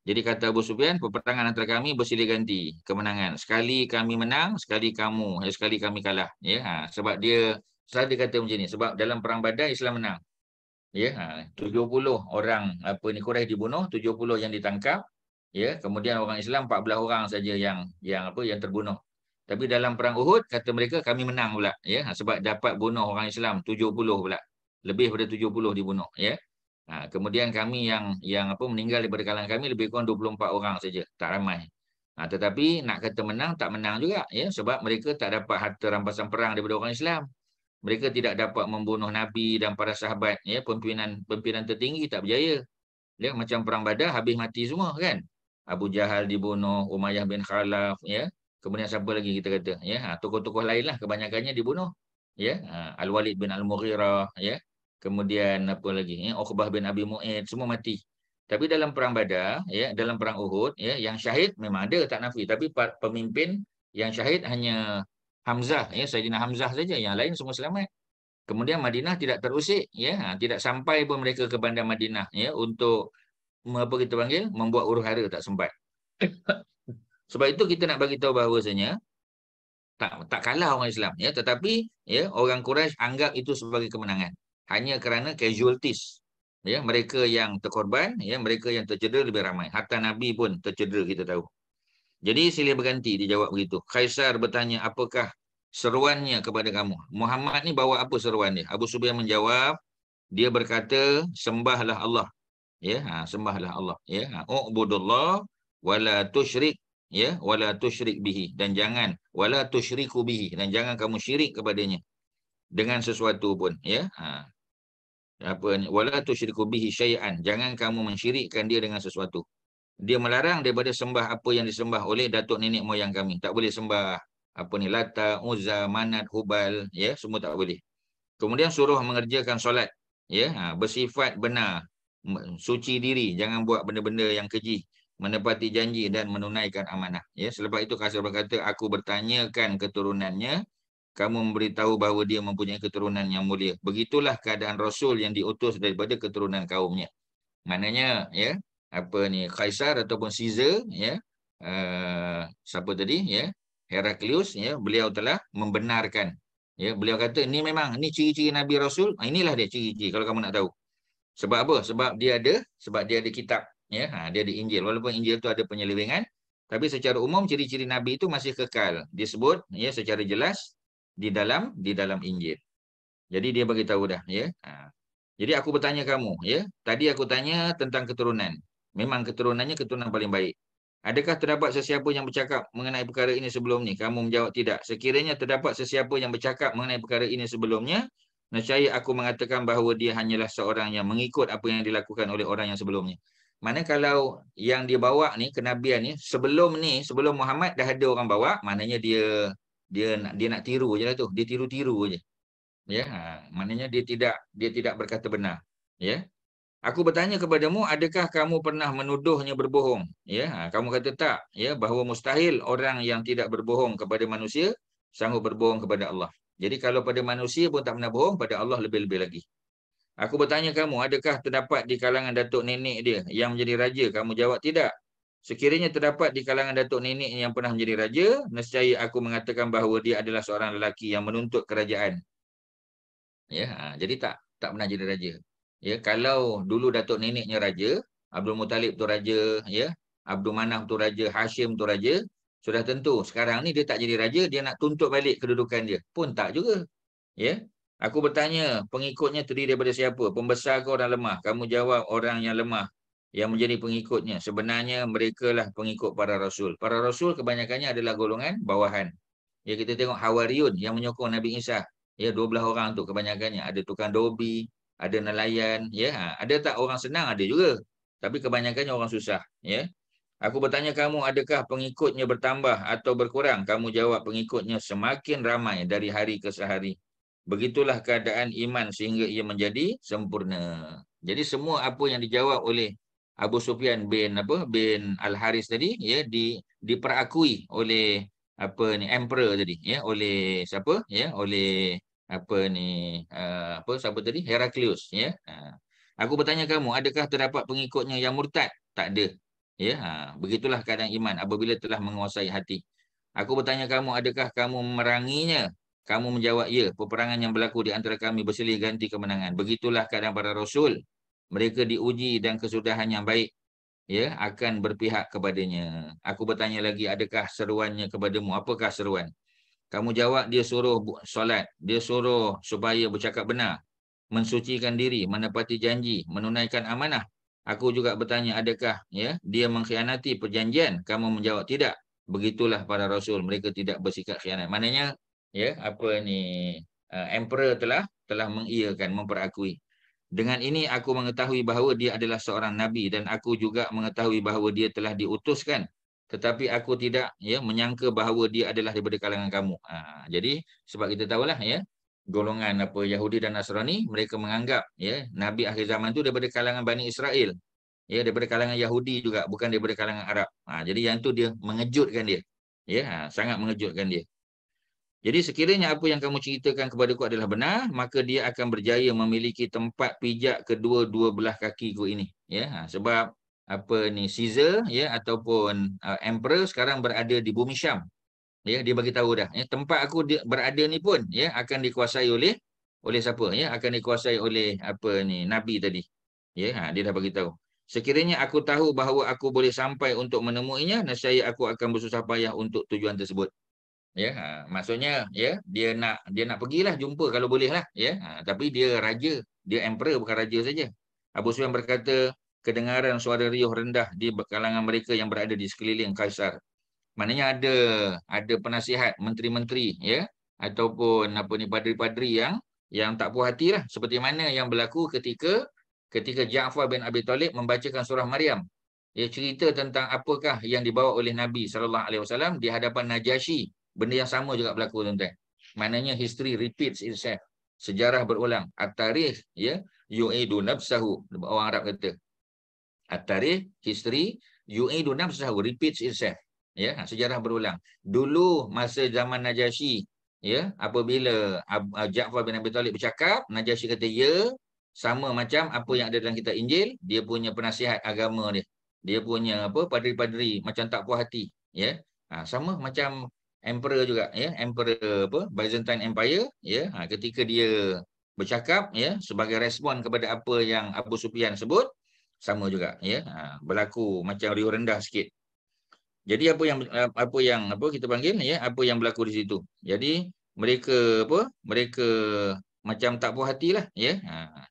Jadi kata Abu Sufyan, peperangan antara kami bersilih ganti kemenangan. Sekali kami menang, sekali kamu, sekali kami kalah. Ya, sebab dia selalu dia kata macam ni, sebab dalam perang Badar Islam menang. Ya, 70 orang apa ni Quraisy dibunuh, 70 yang ditangkap. Ya, kemudian orang Islam 14 orang saja yang terbunuh. Tapi dalam perang Uhud kata mereka kami menang pula, ya, sebab dapat bunuh orang Islam 70 pula. Lebih daripada 70 dibunuh, ya. Kemudian kami yang meninggal daripada kalangan kami lebih kurang 24 orang saja, tak ramai. Tetapi nak kata menang tak menang juga, ya, sebab mereka tak dapat harta rampasan perang daripada orang Islam. Mereka tidak dapat membunuh Nabi dan para sahabat, ya, pimpinan tertinggi tak berjaya. Ya, macam perang Badar habis mati semua kan. Abu Jahal dibunuh, Umayyah bin Khalaf, ya. Kemudian siapa lagi kita kata, ya, tokoh-tokoh lainlah kebanyakannya dibunuh. Ya, Al-Walid bin Al-Mughirah, ya. Kemudian apa lagi, ya, Uqbah bin Abi Mu'aid, semua mati. Tapi dalam perang Badar, ya, dalam perang Uhud, ya, yang syahid memang ada tak nafi, tapi pemimpin yang syahid hanya Hamzah, ya, Sayyidina Hamzah saja, yang lain semua selamat. Kemudian Madinah tidak terusik, ya, tidak sampai pun mereka ke bandar Madinah, ya, untuk apa kita panggil, membuat huru-hara, tak sempat. Sebab itu kita nak bagi tahu bahawasanya tak kalah orang Islam, ya, tetapi, ya, orang Quraisy anggap itu sebagai kemenangan hanya kerana casualties, ya, mereka yang terkorban, ya, mereka yang tercedera lebih ramai, hatta Nabi pun tercedera kita tahu. Jadi silih berganti dijawab begitu. Kaisar bertanya, apakah seruannya kepada kamu? Muhammad ni bawa apa seruan dia? Abu Sufyan menjawab, dia berkata, sembahlah Allah Ya, sembahlah Allah. Ya, ubudullah wala tusyrik, ya, wala tusyrik bihi, dan jangan wala tusyriku bihi, dan jangan kamu syirik kepadanya dengan sesuatu pun, ya. Apa ni, wala tusyriku bihi syai'an, jangan kamu mensyirikkan dia dengan sesuatu. Dia melarang daripada sembah apa yang disembah oleh datuk nenek moyang kami. Tak boleh sembah apa ni, Lata, Uzza, Manat, Hubal, ya, semua tak boleh. Kemudian suruh mengerjakan solat, ya, bersifat benar, suci diri, jangan buat benda-benda yang keji, menepati janji dan menunaikan amanah. Ya, selepas itu Kasir berkata, aku bertanyakan keturunannya, kamu memberitahu bahawa dia mempunyai keturunan yang mulia. Begitulah keadaan Rasul yang diutus daripada keturunan kaumnya. Maknanya, ya, apa ni, Kaisar ataupun Caesar, ya, siapa tadi, ya, Heraklius, ya, beliau telah membenarkan. Ya, beliau kata ni memang ni ciri-ciri Nabi Rasul. Inilah dia ciri-ciri kalau kamu nak tahu. Sebab apa? Sebab dia ada kitab, ya. Dia ada Injil. Walaupun Injil tu ada penyelewengan, tapi secara umum ciri-ciri Nabi itu masih kekal disebut, ya, secara jelas di dalam Injil. Jadi dia bagi tahu dah, ya. Jadi aku bertanya kamu, ya. Tadi aku tanya tentang keturunan. Memang keturunannya keturunan paling baik. Adakah terdapat sesiapa yang bercakap mengenai perkara ini sebelum ni? Kamu menjawab tidak. Sekiranya terdapat sesiapa yang bercakap mengenai perkara ini sebelumnya, nescaya aku mengatakan bahawa dia hanyalah seorang yang mengikut apa yang dilakukan oleh orang yang sebelumnya. Mana kalau yang dia bawa ni, kenabian ni, sebelum Muhammad dah ada orang bawa, maknanya dia nak tiru je lah tu. Dia tiru-tiru je. Ya, maknanya dia tidak berkata benar. Ya. Aku bertanya kepadamu, adakah kamu pernah menuduhnya berbohong? Ya, kamu kata tak, ya, bahawa mustahil orang yang tidak berbohong kepada manusia sanggup berbohong kepada Allah. Jadi kalau pada manusia pun tak pernah bohong, pada Allah lebih-lebih lagi. Aku bertanya kamu, adakah terdapat di kalangan datuk nenek dia yang menjadi raja? Kamu jawab tidak. Sekiranya terdapat di kalangan datuk nenek yang pernah menjadi raja, nescaya aku mengatakan bahawa dia adalah seorang lelaki yang menuntut kerajaan. Ya, jadi tak pernah jadi raja. Ya, kalau dulu datuk neneknya raja, Abdul Muttalib tu raja, ya, Abdul Manaf tu raja, Hashim tu raja, sudah tentu sekarang ni dia tak jadi raja, dia nak tuntut balik kedudukan dia. Pun tak juga. Ya. Aku bertanya, pengikutnya terdiri daripada siapa? Pembesar ke orang lemah? Kamu jawab orang yang lemah yang menjadi pengikutnya. Sebenarnya mereka lah pengikut para rasul. Para rasul kebanyakannya adalah golongan bawahan. Ya, kita tengok Hawariyun yang menyokong Nabi Isa. Ya, 12 orang tu kebanyakannya. Ada tukang dobi, ada nelayan. Ya, ada tak orang senang? Ada juga. Tapi kebanyakannya orang susah. Ya. Aku bertanya kamu, adakah pengikutnya bertambah atau berkurang? Kamu jawab pengikutnya semakin ramai dari hari ke sehari. Begitulah keadaan iman sehingga ia menjadi sempurna. Jadi semua apa yang dijawab oleh Abu Sufyan bin Al-Haris tadi, ya, diperakui oleh apa ni, emperor tadi, ya, oleh siapa, ya, oleh apa ni, siapa tadi, Heraklius, ya. Aku bertanya kamu, adakah terdapat pengikutnya yang murtad? Tak ada. Ya, begitulah keadaan iman apabila telah menguasai hati. Aku bertanya kamu, adakah kamu memeranginya? Kamu menjawab, ya, peperangan yang berlaku di antara kami bersilih ganti kemenangan. Begitulah keadaan para rasul. Mereka diuji dan kesudahan yang baik, ya, akan berpihak kepadanya. Aku bertanya lagi, adakah seruannya kepadamu? Apakah seruan? Kamu jawab, dia suruh solat. Dia suruh supaya bercakap benar, mensucikan diri, menepati janji, menunaikan amanah. Aku juga bertanya, adakah, ya, dia mengkhianati perjanjian? Kamu menjawab tidak. Begitulah para rasul, mereka tidak bersikap khianat. Maknanya, ya, apa ni, emperor telah mengiyakan, memperakui. Dengan ini aku mengetahui bahawa dia adalah seorang nabi dan aku juga mengetahui bahawa dia telah diutuskan. Tetapi aku tidak, ya, menyangka bahawa dia adalah daripada kalangan kamu. Jadi sebab kita tahulah, ya, golongan Yahudi dan Nasrani, mereka menganggap, ya, nabi akhir zaman tu daripada kalangan Bani Israel. Ya, daripada kalangan Yahudi juga, bukan daripada kalangan Arab. Jadi yang tu dia mengejutkan dia. Ya, sangat mengejutkan dia. Jadi sekiranya apa yang kamu ceritakan kepadaku adalah benar, maka dia akan berjaya memiliki tempat pijak kedua-dua belah kakiku ini. Ya, sebab apa ni, Caesar, ya, ataupun emperor sekarang berada di bumi Syam. Ya, dia bagi tahu dah. Ya, tempat aku berada ni pun, ya, akan dikuasai oleh siapa? Ya, akan dikuasai oleh apa ni, nabi tadi. Ya, dia dah bagi tahu. Sekiranya aku tahu bahawa aku boleh sampai untuk menemuinya, nescaya aku akan bersusah payah untuk tujuan tersebut. Ya, maksudnya, ya, dia nak pergilah jumpa kalau boleh lah, ya. Tapi dia raja, dia emperor bukan raja saja. Abu Sufyan berkata, kedengaran suara riuh rendah di kalangan mereka yang berada di sekeliling Kaisar. Maknanya ada penasihat, menteri-menteri, ya, ataupun apa ni, padri-padri yang tak puas hati lah, seperti mana yang berlaku ketika Ja'far bin Abi Talib membacakan surah Maryam. Dia cerita tentang apakah yang dibawa oleh Nabi SAW di hadapan Najasyi. Benda yang sama juga berlaku, tuan-tuan. Maknanya history repeats itself. Sejarah berulang. At-tarikh, ya, yu'idu nafsahu. Orang Arab kata. At-tarikh, history, yu'idu nafsahu, repeats itself. Ya, sejarah berulang. Dulu masa zaman Najasyi, ya, apabila Ja'far bin Abi Talib bercakap, Najasyi kata ya, sama macam apa yang ada dalam kitab Injil, dia punya penasihat agama dia. Dia punya apa, padri-padri macam tak puas hati, ya. Sama macam emperor juga, ya, emperor apa, Byzantine Empire, ya. Ketika dia bercakap, ya, sebagai respon kepada apa yang Abu Sufyan sebut, sama juga, ya. Berlaku macam riuh rendah sikit. Jadi apa kita panggil, ya, apa yang berlaku di situ. Jadi mereka macam tak puas hatilah, ya.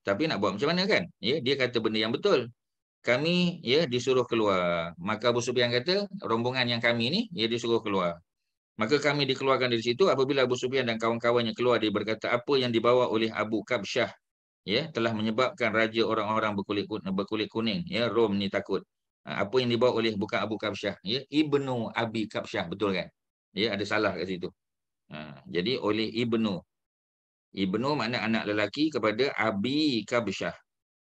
Tapi nak buat macam mana kan? Ya, dia kata benda yang betul. Kami, ya, disuruh keluar. Maka Abu Sufyan kata rombongan yang kami ni, ya, disuruh keluar. Maka kami dikeluarkan dari situ. Apabila Abu Sufyan dan kawan-kawannya keluar, dia berkata apa yang dibawa oleh Abu Kabsyah, ya, telah menyebabkan raja orang-orang berkulit kuning, ya, Rom ni takut. Apa yang dibawa oleh bukan Abu Kabsyah, ya, Ibnu Abi Kabsyah, betul kan? Ya, ada salah kat situ. Jadi oleh Ibnu makna anak lelaki kepada Abi Kabsyah.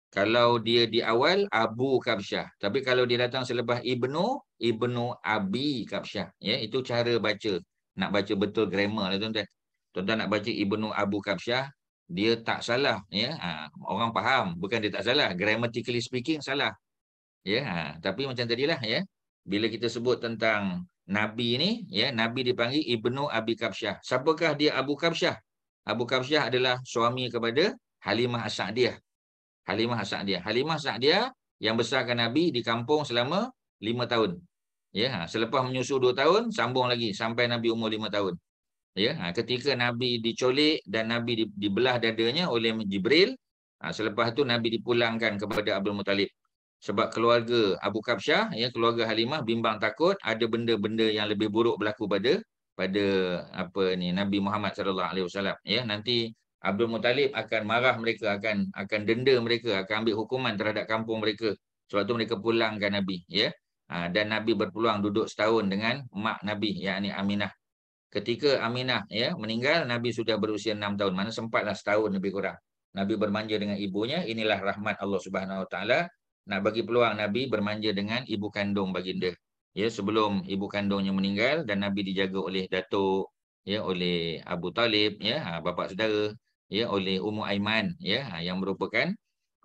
Kalau dia di awal Abu Kabsyah, tapi kalau dia datang selepas Ibnu Abi Kabsyah, ya, itu cara baca. Nak baca betul grammar lah, tuan-tuan. Tuan-tuan nak baca Ibnu Abu Kabsyah, dia tak salah, ya. Orang faham, bukan dia tak salah, grammatically speaking salah, ya. Tapi macam tadilah, ya, bila kita sebut tentang Nabi ni, ya, Nabi dipanggil Ibnu Abi Kabsyah. Siapakah dia Abu Kabsyah? Abu Kabsyah adalah suami kepada Halimah As-Sa'diyah. Halimah Sa'diyah yang besarkan Nabi di kampung selama 5 tahun. Ya, selepas menyusu 2 tahun, sambung lagi sampai Nabi umur 5 tahun. Ya, ketika Nabi dicolik dan Nabi dibelah dadanya oleh Jibril, selepas tu Nabi dipulangkan kepada Abdul Muttalib. Sebab keluarga Abu Kabsyah, ya, keluarga Halimah bimbang takut ada benda-benda yang lebih buruk berlaku pada apa ni, Nabi Muhammad sallallahu alaihi wasallam, ya. Nanti Abdul Muttalib akan marah mereka, akan denda mereka, akan ambil hukuman terhadap kampung mereka. Sebab tu mereka pulangkan Nabi, ya. Dan Nabi berpeluang duduk setahun dengan mak Nabi, yakni Aminah. Ketika Aminah, ya, meninggal, Nabi sudah berusia 6 tahun. Mana sempatlah setahun lebih kurang. Nabi bermanja dengan ibunya. Inilah rahmat Allah Subhanahu Wa Taala. Nak bagi peluang Nabi bermanja dengan ibu kandung baginda. Ya, sebelum ibu kandungnya meninggal dan Nabi dijaga oleh datuk, ya, oleh Abu Talib, ya, bapa saudara, ya, oleh Ummu Aiman, ya, yang merupakan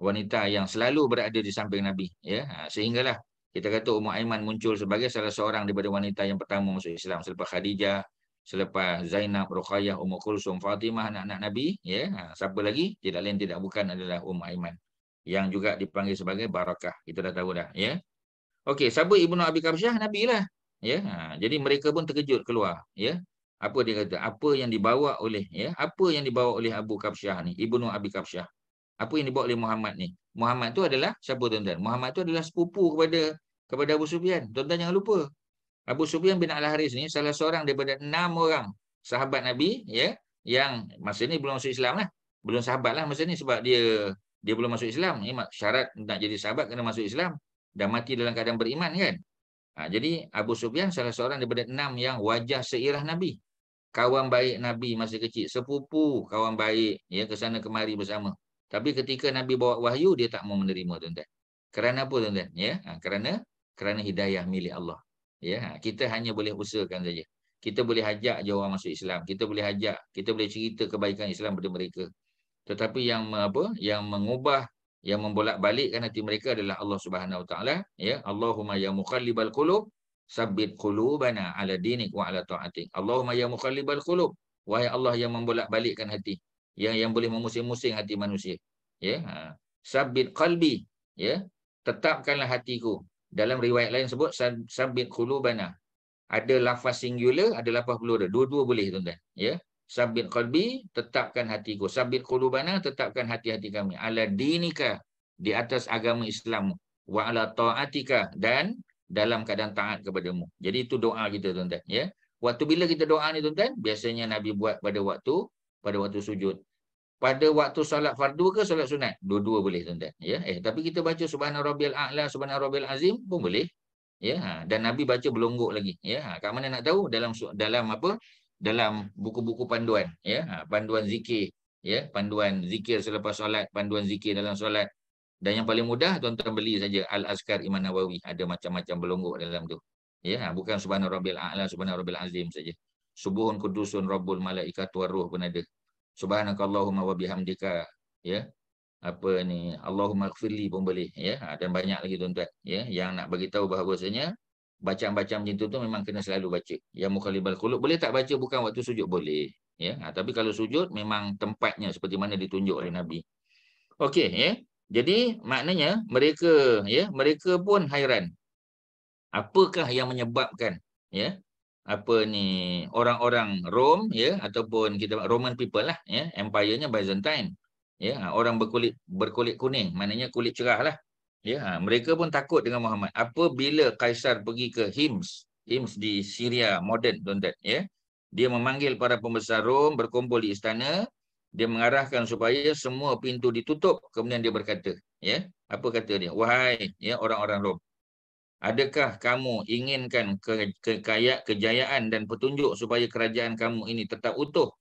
wanita yang selalu berada di samping Nabi, ya. Sehinggalah kita kata Ummu Aiman muncul sebagai salah seorang daripada wanita yang pertama masuk Islam selepas Khadijah, selepas Zainab, Ruqayyah, Ummu Kulsum, Fatimah, anak-anak Nabi, ya. Siapa lagi? Tidak lain tidak bukan adalah Ummu Aiman, yang juga dipanggil sebagai Barakah. Kita dah tahu dah, ya. Okey, siapa Ibnu Abi Kabsyah? Nabi lah. Ya. Jadi mereka pun terkejut keluar, ya. Apa dia kata? Apa yang dibawa oleh, ya? Apa yang dibawa oleh Abu Kabsyah ni? Ibnu Abi Kabsyah. Apa yang dibawa oleh Muhammad ni? Muhammad tu adalah siapa, tuan-tuan? Muhammad tu adalah sepupu kepada Abu Sufyan. Tuan-tuan jangan lupa. Abu Sufyan bin Al-Haris ni salah seorang daripada 6 orang sahabat Nabi, ya, yang masa ni belum masuk Islam lah. Belum sahabat lah masa ni sebab dia belum masuk Islam. Ini syarat nak jadi sahabat kena masuk Islam dan mati dalam keadaan beriman, kan. Jadi Abu Sufyan salah seorang daripada 6 yang wajah seirah Nabi. Kawan baik Nabi masa kecil, sepupu kawan baik, ya, ke sana kemari bersama. Tapi ketika Nabi bawa wahyu, dia tak mau menerima, tuan-tuan. Kerana apa, tuan-tuan? Ya, kerana hidayah milik Allah. Ya, kita hanya boleh usahakan saja. Kita boleh ajak je orang masuk Islam. Kita boleh cerita kebaikan Islam pada mereka. Tetapi yang mengubah, yang membolak-balikkan hati mereka adalah Allah Subhanahu Wa Taala, ya. Allahumma ya muqallibal qulub, sabbit qulubana ala dinik wa ala ta'atik. Allahumma ya muqallibal qulub, wahai Allah yang membolak-balikkan hati, yang boleh memusing-musing hati manusia, ya. Sabbit qalbi, ya, tetapkanlah hatiku. Dalam riwayat lain sebut sabbit qulubana. Ada lafaz singular, ada lafaz plural. Dua-dua boleh, tuan-tuan, ya. Sabbit qalbi, tetapkan hatiku. Sabbit qulubana, tetapkan hati-hati kami. Ala dinika, di atas agama Islam. wa ala ta'atika, dan dalam keadaan taat kepadamu. Jadi itu doa kita tuan-tuan, ya. Waktu bila kita doa ni tuan-tuan, biasanya Nabi buat pada waktu sujud. Pada waktu solat fardu ke solat sunat? Dua-dua boleh tuan-tuan, ya. Tapi kita baca subhana rabbiyal a'la, subhana rabbiyal azim pun boleh. Ya, dan Nabi baca belonggok lagi, ya. Kat mana nak tahu? Dalam apa? Dalam buku-buku panduan, ya. Panduan zikir, ya, panduan zikir selepas solat, panduan zikir dalam solat. Dan yang paling mudah tuan-tuan beli saja Al-Azkar Imam Nawawi, ada macam-macam belonggok dalam tu. Ya, bukan subhana rabbiyal a'la, subhana rabbiyal azim saja. Subuhun kudusun rabbul malaikatu waruh pun ada. Subhanakallahumma wa bihamdika, ya. Apa ni, Allahumma ighfirli pun boleh, ya. Dan banyak lagi tuan-tuan, ya, yang nak bagi tahu bahawasanya bacaan-bacaan macam tu memang kena selalu baca. Ya mukhalibal qulub boleh tak baca bukan waktu sujud? Boleh, ya. Tapi kalau sujud memang tempatnya seperti mana ditunjuk oleh Nabi. Okey, ya. Jadi maknanya mereka pun hairan. Apakah yang menyebabkan, ya, apa ni, orang-orang Rom, ya, ataupun kita Roman people lah, ya, empire-nya Byzantine, ya, orang berkulit kuning, maknanya kulit cerah lah, ya, mereka pun takut dengan Muhammad. Apabila Kaisar pergi ke Hims di Syria moden tuan-tuan, ya, dia memanggil para pembesar Rom berkumpul di istana, dia mengarahkan supaya semua pintu ditutup, kemudian dia berkata, ya, apa kata dia? Wahai, ya, orang-orang Rom, adakah kamu inginkan kejayaan dan petunjuk supaya kerajaan kamu ini tetap utuh?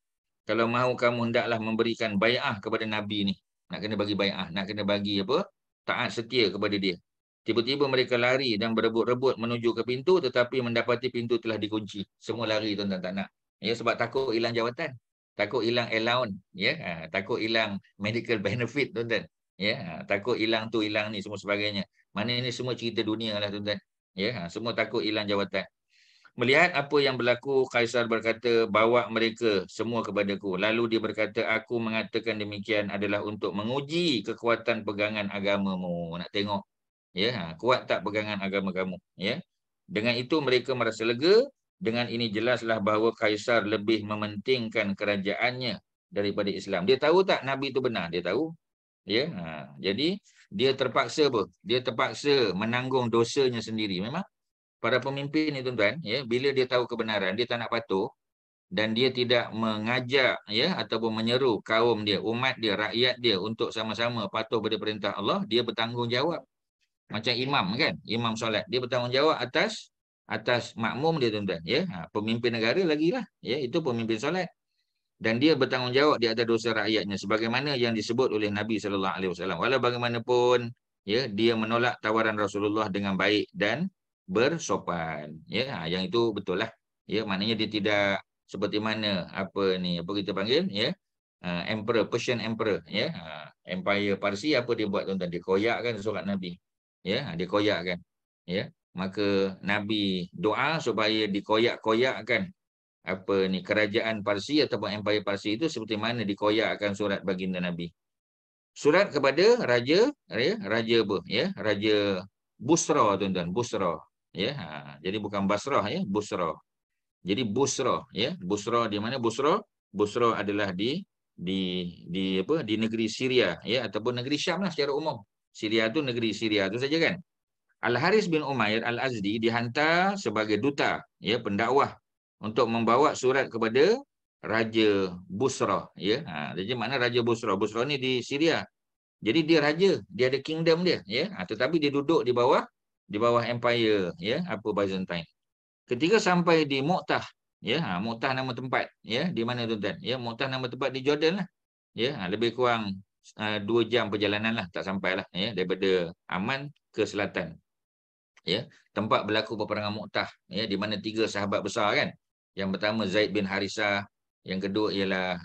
Kalau mahu, kamu hendaklah memberikan bai'ah kepada Nabi ni. Nak kena bagi bai'ah, nak kena bagi apa? Taat setia kepada dia. Tiba-tiba mereka lari dan berebut-rebut menuju ke pintu, tetapi mendapati pintu telah dikunci. Semua lari tuan-tuan, tak nak. Ya, sebab takut hilang jawatan. Takut hilang allowance, ya. Takut hilang medical benefit tuan-tuan. Ya, takut hilang tu, hilang ni, semua sebagainya. Mana ini semua cerita dunia lah tuan-tuan. Ya, semua takut hilang jawatan. Melihat apa yang berlaku, Kaisar berkata, bawa mereka semua kepadaku. Lalu dia berkata, aku mengatakan demikian adalah untuk menguji kekuatan pegangan agamamu. Nak tengok, ya, kuat tak pegangan agama kamu, ya. Dengan itu mereka merasa lega. Dengan ini jelaslah bahawa Kaisar lebih mementingkan kerajaannya daripada Islam. Dia tahu tak Nabi itu benar? Dia tahu. Ya, jadi dia terpaksa apa? Dia terpaksa menanggung dosanya sendiri. Memang para pemimpin ni tuan-tuan, ya, bila dia tahu kebenaran, dia tak nak patuh dan dia tidak mengajak, ya, ataupun menyeru kaum dia, umat dia, rakyat dia untuk sama-sama patuh pada perintah Allah, dia bertanggungjawab. Macam imam kan, imam solat, dia bertanggungjawab atas makmum dia tuan-tuan, ya. Pemimpin negara lagilah, ya, itu pemimpin solat. Dan dia bertanggungjawab di atas dosa rakyatnya sebagaimana yang disebut oleh Nabi sallallahu alaihi wasallam. Walau bagaimanapun, ya, dia menolak tawaran Rasulullah dengan baik dan bersopan. Ya, yang itu betul lah. Ya, maknanya dia tidak seperti mana apa kita panggil, ya, Emperor, Persian Emperor, ya, Empire Parsi, apa dia buat tuan-tuan? Dia koyakkan surat Nabi. Ya, dia koyakkan. Ya, maka Nabi doa supaya dikoyak-koyakkan kerajaan Parsi ataupun Empire Parsi itu seperti mana dikoyakkan surat baginda Nabi. Surat kepada raja, ya, raja apa, ya, raja Busra tuan-tuan, Busra, ya. Jadi bukan Basrah, ya, Busra. Jadi Busra, ya, Busra di mana Busra? Busra adalah di negeri Syria, ya, ataupun negeri Syam lah secara umum. Syria tu negeri Syria tu saja kan. Al-Haris bin Umair Al-Azdi dihantar sebagai duta, ya, pendakwah untuk membawa surat kepada Raja Busra, ya. Jadi mana Raja Busra? Busra ni di Syria. Jadi dia raja, dia ada kingdom dia, ya. Tetapi dia duduk di bawah empire, ya, Byzantine. Ketika sampai di Mu'tah, ya, Mu'tah nama tempat, ya, di mana tuan-tuan? Ya, Mu'tah nama tempat di Jordan lah. Ya, lebih kurang 2 jam perjalanan lah, tak sampai lah, ya, daripada Amman ke selatan. Ya, tempat berlaku peperangan Mu'tah, ya, di mana 3 sahabat besar kan. Yang pertama Zaid bin Harisah, yang kedua ialah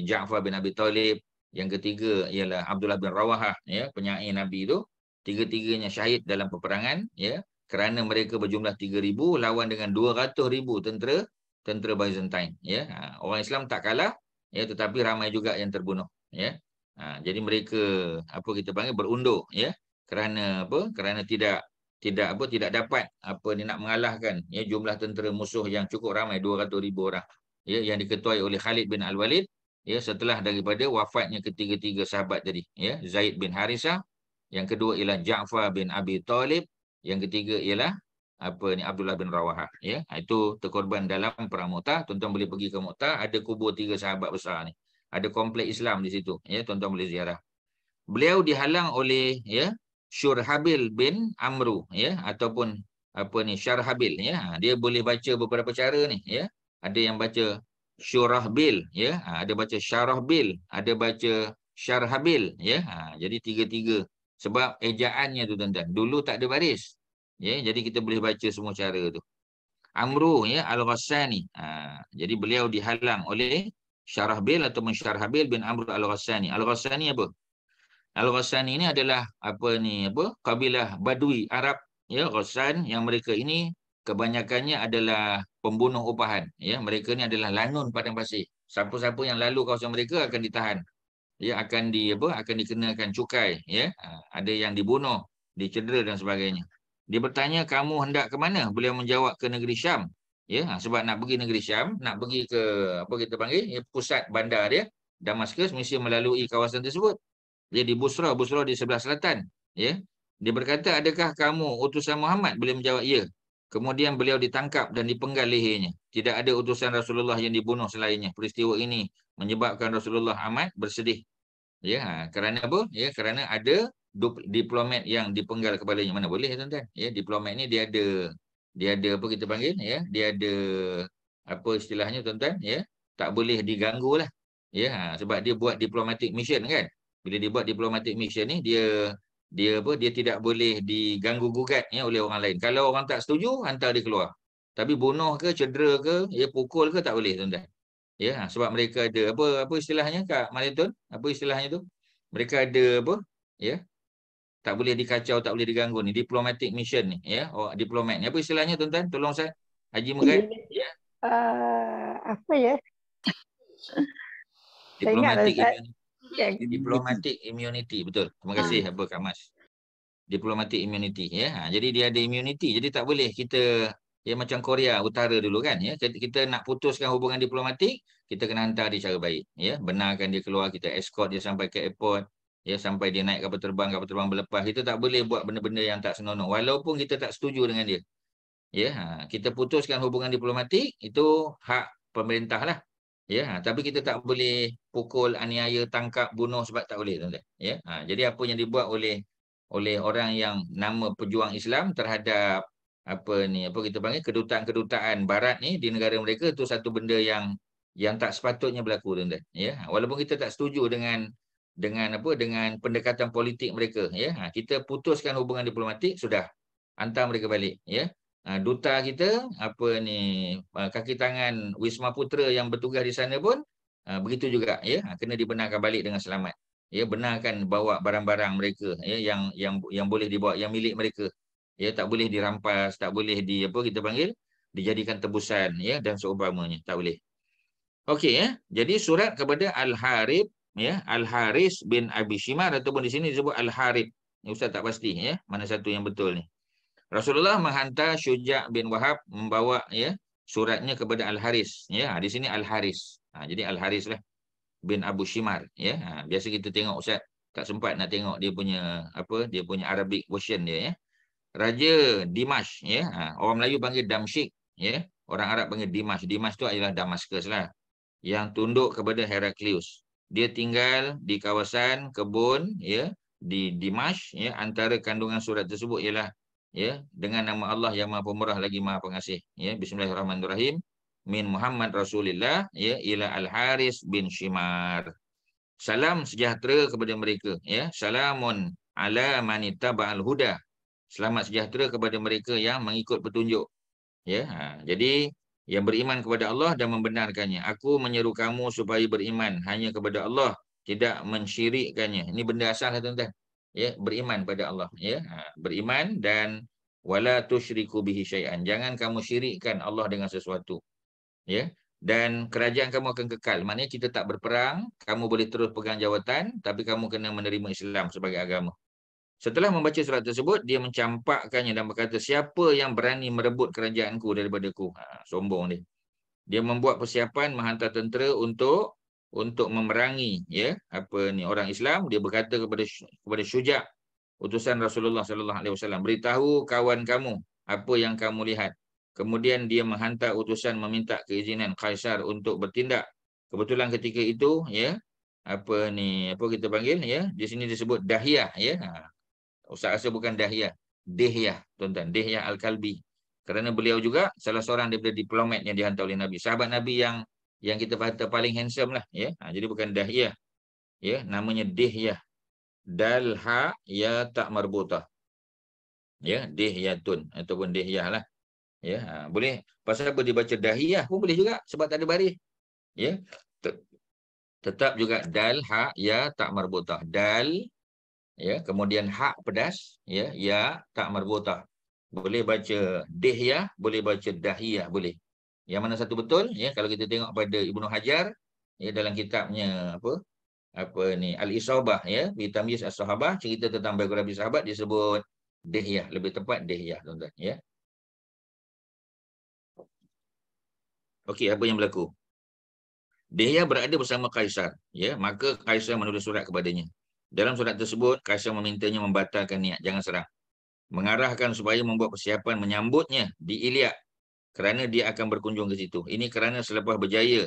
Ja'far bin Abi Talib, yang ketiga ialah Abdullah bin Rawahah, ya, penyair Nabi itu. Tiga-tiganya syahid dalam peperangan, ya, kerana mereka berjumlah 3,000 lawan dengan 200,000 tentera Byzantine, ya. Orang Islam tak kalah, ya, tetapi ramai juga yang terbunuh, ya. Jadi mereka kita panggil berundur, ya, kerana tidak dapat nak mengalahkan, ya, jumlah tentera musuh yang cukup ramai 200,000 orang, ya, yang diketuai oleh Khalid bin Al-Walid, ya, setelah daripada wafatnya ketiga-tiga sahabat tadi, ya, Zaid bin Harisah, Yang kedua ialah Ja'far bin Abi Talib. Yang ketiga ialah Abdullah bin Rawahah. Ya, itu terkorban dalam perang Mu'tah. Tuan-tuan boleh pergi ke Mu'tah, ada kubur 3 sahabat besar ni. Ada kompleks Islam di situ. Ya, tuan-tuan boleh ziarah. Beliau dihalang oleh Syurhabil bin Amru, ya, ataupun Syarhabil, ya. Dia boleh baca beberapa cara ni, ya. Ada yang baca Syurahbil, ya. Ada baca Syarahbil, ada baca Syarhabil, ya. Jadi tiga-tiga sebab ejaannya tu tuan-tuan. Dulu tak ada baris. Ya, jadi kita boleh baca semua cara tu. Amru, ya, Al-Ghassani. Jadi beliau dihalang oleh Syarahbil ataupun Syarhabil bin Amru Al-Ghassani. Al-Ghassani apa? Al-Ghassani ini adalah kabilah Badui Arab, ya, Ghassan, yang mereka ini kebanyakannya adalah pembunuh upahan, ya. Mereka ni adalah lanun padang pasir. Siapa-siapa yang lalu kawasan mereka akan ditahan. Ya, akan dikenakan cukai, ya. Ada yang dibunuh, dicedera dan sebagainya. Dia bertanya, kamu hendak ke mana? Beliau menjawab, ke negeri Syam. Ya, sebab nak pergi negeri Syam, nak pergi ke pusat bandar dia, Damaskus, mesti melalui kawasan tersebut. Dia di Busra di sebelah selatan. Ya. Dia berkata, adakah kamu utusan Muhammad? Beliau menjawab, ya. Kemudian beliau ditangkap dan dipenggal lehernya. Tidak ada utusan Rasulullah yang dibunuh selainnya. Peristiwa ini menyebabkan Rasulullah amat bersedih. Ya, kerana apa? Ya, kerana ada diplomat yang dipenggal kepalanya. Mana boleh, tuan-tuan? Ya, diplomat ni dia ada apa kita panggil, ya? Dia ada apa istilahnya, tuan-tuan, ya? Tak boleh diganggu lah. Ya, sebab dia buat diplomatic mission kan. Bila dia buat diplomatic mission ni, dia tidak boleh diganggu gugat, ya, oleh orang lain. Kalau orang tak setuju, hantar dia keluar. Tapi bunuh ke, cedera ke, ya, pukul ke, tak boleh, tuan-tuan. Ya, sebab mereka ada apa istilahnya, Kak Maliton? Apa istilahnya tu? Mereka ada apa? Ya, tak boleh dikacau, tak boleh diganggu ni. Diplomatic mission ni, ya. Oh, diplomat ni. Apa istilahnya, tuan-tuan? Tolong saya. Haji Megat. Ya. Apa ya? Diplomatic immunity. Diplomatic immunity, betul. Terima kasih apa Kak Mas. Diplomatic immunity, ya. Jadi dia ada immunity. Jadi tak boleh kita, ya, macam Korea Utara dulu kan, ya. Kita nak putuskan hubungan diplomatik, kita kena hantar dia cara baik, ya. Benarkan dia keluar, kita escort dia sampai ke airport, ya, sampai dia naik kapal terbang berlepas. Kita tak boleh buat benda-benda yang tak senonoh walaupun kita tak setuju dengan dia. Ya, kita putuskan hubungan diplomatik itu hak pemerintah lah. Ya, tapi kita tak boleh pukul, aniaya, tangkap, bunuh, sebab tak boleh, tuan-tuan. Ya, jadi apa yang dibuat oleh orang yang nama pejuang Islam terhadap apa kita panggil kedutaan-kedutaan barat ni di negara mereka, tu satu benda yang tak sepatutnya berlaku, tuan-tuan. Ya, walaupun kita tak setuju dengan pendekatan politik mereka, ya. Kita putuskan hubungan diplomatik, sudah, hantar mereka balik, ya. Duta kita kaki tangan Wisma Putra yang bertugas di sana pun begitu juga, ya, kena dibenarkan balik dengan selamat. Ya, benarkan bawa barang-barang mereka, ya, yang boleh dibawa, yang milik mereka. Ya, tak boleh dirampas, tak boleh dijadikan tebusan, ya, dan seumpamanya, tak boleh. Okey, ya. Jadi surat kepada Al-Harith, ya, Al-Haris bin Abi Shimar, ataupun di sini disebut Al-Harith. Ni Ustaz tak pasti, ya, mana satu yang betul ni. Rasulullah menghantar Syuja' bin Wahab membawa, ya, suratnya kepada Al-Haris, ya. Di sini Al-Haris. Jadi Al-Haris lah bin Abu Shimar, ya. Biasa kita tengok, Ustaz tak sempat nak tengok dia punya Arabic version dia, ya. Raja Dimash, ya. Orang Melayu panggil Damsyik, ya. Orang Arab panggil Dimash. Dimash tu adalah Damaskus lah, yang tunduk kepada Heraklius. Dia tinggal di kawasan kebun, ya, di Dimash, ya. Antara kandungan surat tersebut ialah, ya, dengan nama Allah yang Maha Pemurah lagi Maha Pengasih, ya. Bismillahirrahmanirrahim. Min Muhammad Rasulillah, ya, ila Al-Haris bin Shimar. Salam sejahtera kepada mereka, ya. Salamun ala manita ba'al huda. Selamat sejahtera kepada mereka yang mengikut petunjuk, ya. Jadi yang beriman kepada Allah dan membenarkannya. Aku menyeru kamu supaya beriman hanya kepada Allah, tidak mensyirikkannya. Ini benda asal, tuan-tuan. Ya, beriman pada Allah, ya. Beriman dan wala tusyriku bihi syai'an. Jangan kamu syirikkan Allah dengan sesuatu. Ya. Dan kerajaan kamu akan kekal. Maknanya kita tak berperang, kamu boleh terus pegang jawatan, tapi kamu kena menerima Islam sebagai agama. Setelah membaca surat tersebut, dia mencampakkannya dan berkata, siapa yang berani merebut kerajaanku daripadaku? Sombong dia. Dia membuat persiapan menghantar tentera untuk memerangi, ya, orang Islam. Dia berkata kepada Syuja', utusan Rasulullah sallallahu alaihi wasallam, beritahu kawan kamu apa yang kamu lihat. Kemudian dia menghantar utusan meminta keizinan Kaisar untuk bertindak. Kebetulan ketika itu ya, apa kita panggil ya, di sini disebut Dahiyah ya. Ustaz rasa bukan Dahiyah, Dihyah, tuan-tuan, Dihyah Al-Kalbi. Kerana beliau juga salah seorang daripada diplomat yang dihantar oleh Nabi. Sahabat Nabi yang kita kata paling handsome lah ya. Jadi bukan Dahiyah ya, namanya Dihyah. Dalha ya tak marbutah. Ya, Dihyatun ataupun Dihyah lah. Ya, boleh. Pasal apa dibaca Dahiyah pun boleh juga sebab tak ada baris. Ya. Tetap juga dal ha ya tak marbutah. Dal ya, kemudian hak pedas ya, ya tak marbutah. Boleh baca Dihyah, boleh baca Dahiyah, boleh. Yang mana satu betul ya, kalau kita tengok pada Ibnu Hajar ya, dalam kitabnya apa ni Al-Isabah ya, fi tamyiz as-sahabah, cerita tentang biografi sahabat disebut Dihyah, lebih tepat Dihyah, tuan-tuan ya. Okey, apa yang berlaku? Dihyah berada bersama Kaisar ya, maka Kaisar menulis surat kepadanya. Dalam surat tersebut Kaisar memintanya membatalkan niat, jangan serang. Mengarahkan supaya membuat persiapan menyambutnya di Iliak kerana dia akan berkunjung ke situ. Ini kerana selepas berjaya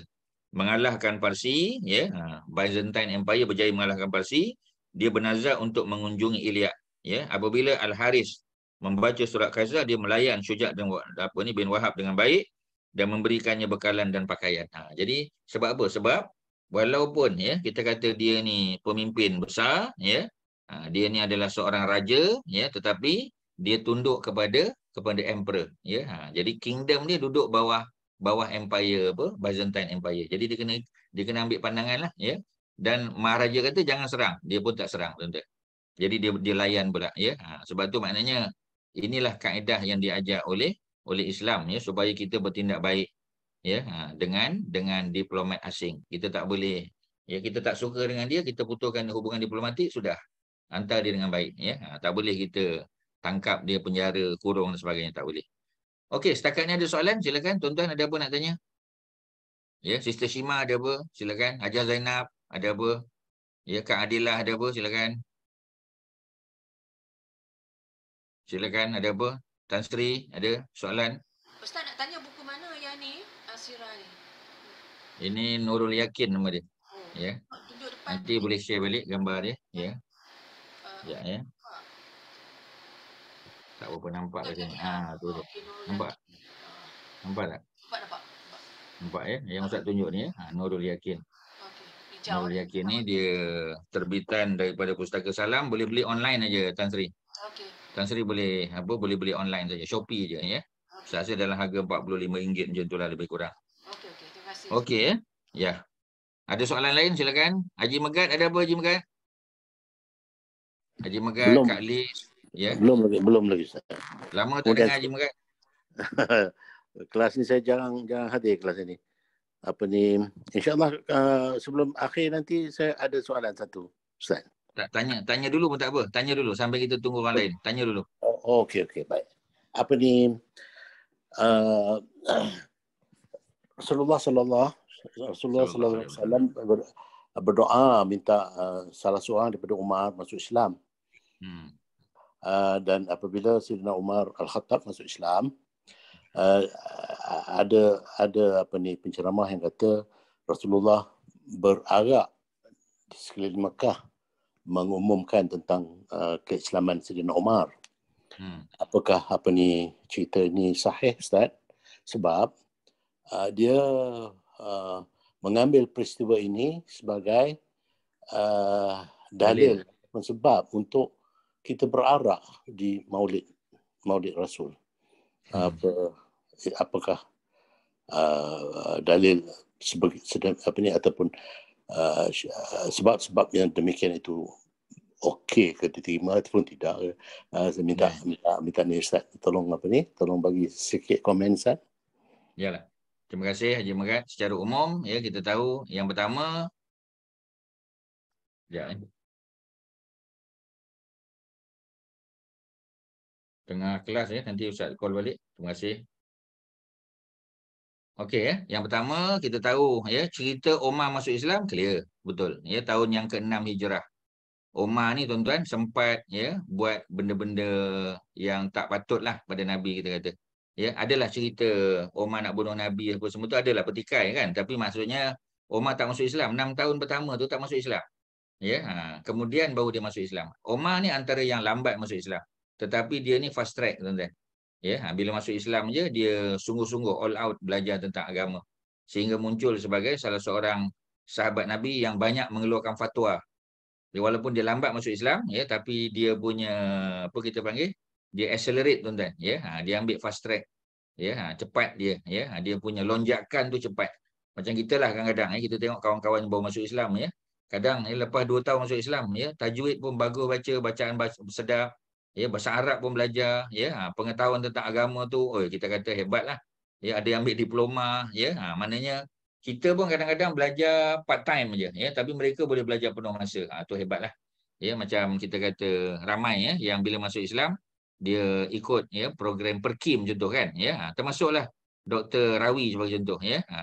mengalahkan Parsi ya, Byzantine Empire berjaya mengalahkan Parsi, dia bernazar untuk mengunjungi Iliak ya. Apabila Al-Haris membaca surat Kaisar, dia melayan Syuja' bin Wahab dengan baik dan memberikannya bekalan dan pakaian. Jadi sebab apa? Sebab walaupun ya kita kata dia ni pemimpin besar ya, dia ni adalah seorang raja ya, tetapi dia tunduk kepada emperor ya. Jadi kingdom dia duduk bawah empire Byzantine Empire. Jadi dia kena ambil pandangan lah ya. Dan maharaja kata jangan serang, dia pun tak serang, tuan-tuan. Jadi dia layan pula ya. Sebab tu maknanya inilah kaedah yang diajar oleh Islam ya, supaya kita bertindak baik ya, dengan diplomat asing. Kita tak boleh ya, kita tak suka dengan dia, kita putuskan hubungan diplomatik, sudah hantar dia dengan baik ya. Tak boleh kita tangkap dia, penjara, kurung dan sebagainya, tak boleh. Okey, setakat ni ada soalan, silakan tuan-tuan, ada apa nak tanya? Ya, Sister Shima ada apa? Silakan. Hajar Zainab ada apa? Ya, Kak Adilah ada apa? Silakan. Silakan, ada apa? Tan Sri ada soalan? Ustaz nak tanya buku mana yang ni? Asirah ni. Ini Nurul Yakin nama dia. Oh. Ya. Tunjuk depan. Nanti boleh share balik gambar dia, ya. Ya, ya. Tak berapa nampak kat sini. Tu dia. Nampak? Nampak tak? Nampak. Nampak ya? Yang Ustaz tunjuk ni ya. Nurul Yakin. Okey. Nurul Yakin ni dia terbitan daripada Pustaka Salam, boleh beli online aja, Tan Sri. Okey. Tan Sri boleh beli online saja, Shopee je ya. Saya rasa dalam harga RM45 macam itulah lebih kurang. Okey, terima kasih. Okey ya. Ya. Ada soalan lain silakan. Haji Megat ada apa Haji Megat? Haji Megat, Belum. Kak Lis, ya. Belum lagi Ustaz. Lama tak dengar Haji Megat. Kelas ni saya jarang hadir kelas ini. Apa ni, insya-Allah sebelum akhir nanti saya ada soalan satu Ustaz. Tak tanya dulu pun tak apa. Tanya dulu sampai kita tunggu orang lain. Tanya dulu. Okey baik. Apa ni Rasulullah sallallahu alaihi wasallam berdoa minta salah seorang daripada Umar masuk Islam. Dan apabila Sayyidina Umar Al-Khattab masuk Islam, ada apa ni penceramah yang kata Rasulullah berarak di sekeliling Mekah mengumumkan tentang keislaman Sayyidina Umar. Apakah apa ni cerita ini sahih Ustaz? Sebab dia mengambil peristiwa ini sebagai dalil dan sebab untuk kita berarak di Maulid Rasul. Apakah dalil apa ni ataupun sebab-sebab yang demikian itu okey ke diterima ataupun tidak? Saya minta ni Ustaz tolong bagi sikit komen Ustaz. Yalah. Terima kasih Haji Megat. Secara umum ya, kita tahu yang pertama tengah kelas ya, nanti Ustaz call balik. Terima kasih. Okey ya, yang pertama kita tahu ya, cerita Umar masuk Islam clear, betul. Ya, tahun yang ke-6 Hijrah. Umar ni tuan-tuan sempat buat benda-benda yang tak patut lah pada Nabi, kita kata. Ya, adalah cerita Umar nak bunuh Nabi apa semua tu, adalah petikai kan. Tapi maksudnya Umar tak masuk Islam. 6 tahun pertama tu tak masuk Islam. Ya, kemudian baru dia masuk Islam. Umar ni antara yang lambat masuk Islam. Tetapi dia ni fast track tuan-tuan. Ya, bila masuk Islam je dia sungguh-sungguh all out belajar tentang agama. Sehingga muncul sebagai salah seorang sahabat Nabi yang banyak mengeluarkan fatwa. Walaupun dia lambat masuk Islam, tapi dia punya apa kita panggil, dia accelerate tuan-tuan. Dia ambil fast track. Cepat dia. Dia punya lonjakan tu cepat. Macam kita lah kadang-kadang kita tengok kawan-kawan yang baru masuk Islam. Kadang lepas 2 tahun masuk Islam, tajwid pun bagus baca, bacaan sedap. Bahasa Arab pun belajar. Pengetahuan tentang agama tu, kita kata hebat lah. Ada yang ambil diploma. Maknanya kita pun kadang-kadang belajar part time je, tapi mereka boleh belajar penuh masa. Tu hebatlah. Macam kita kata ramai yang bila masuk Islam dia ikut program Perkim contoh kan. Termasuklah Dr. Rawi sebagai contoh,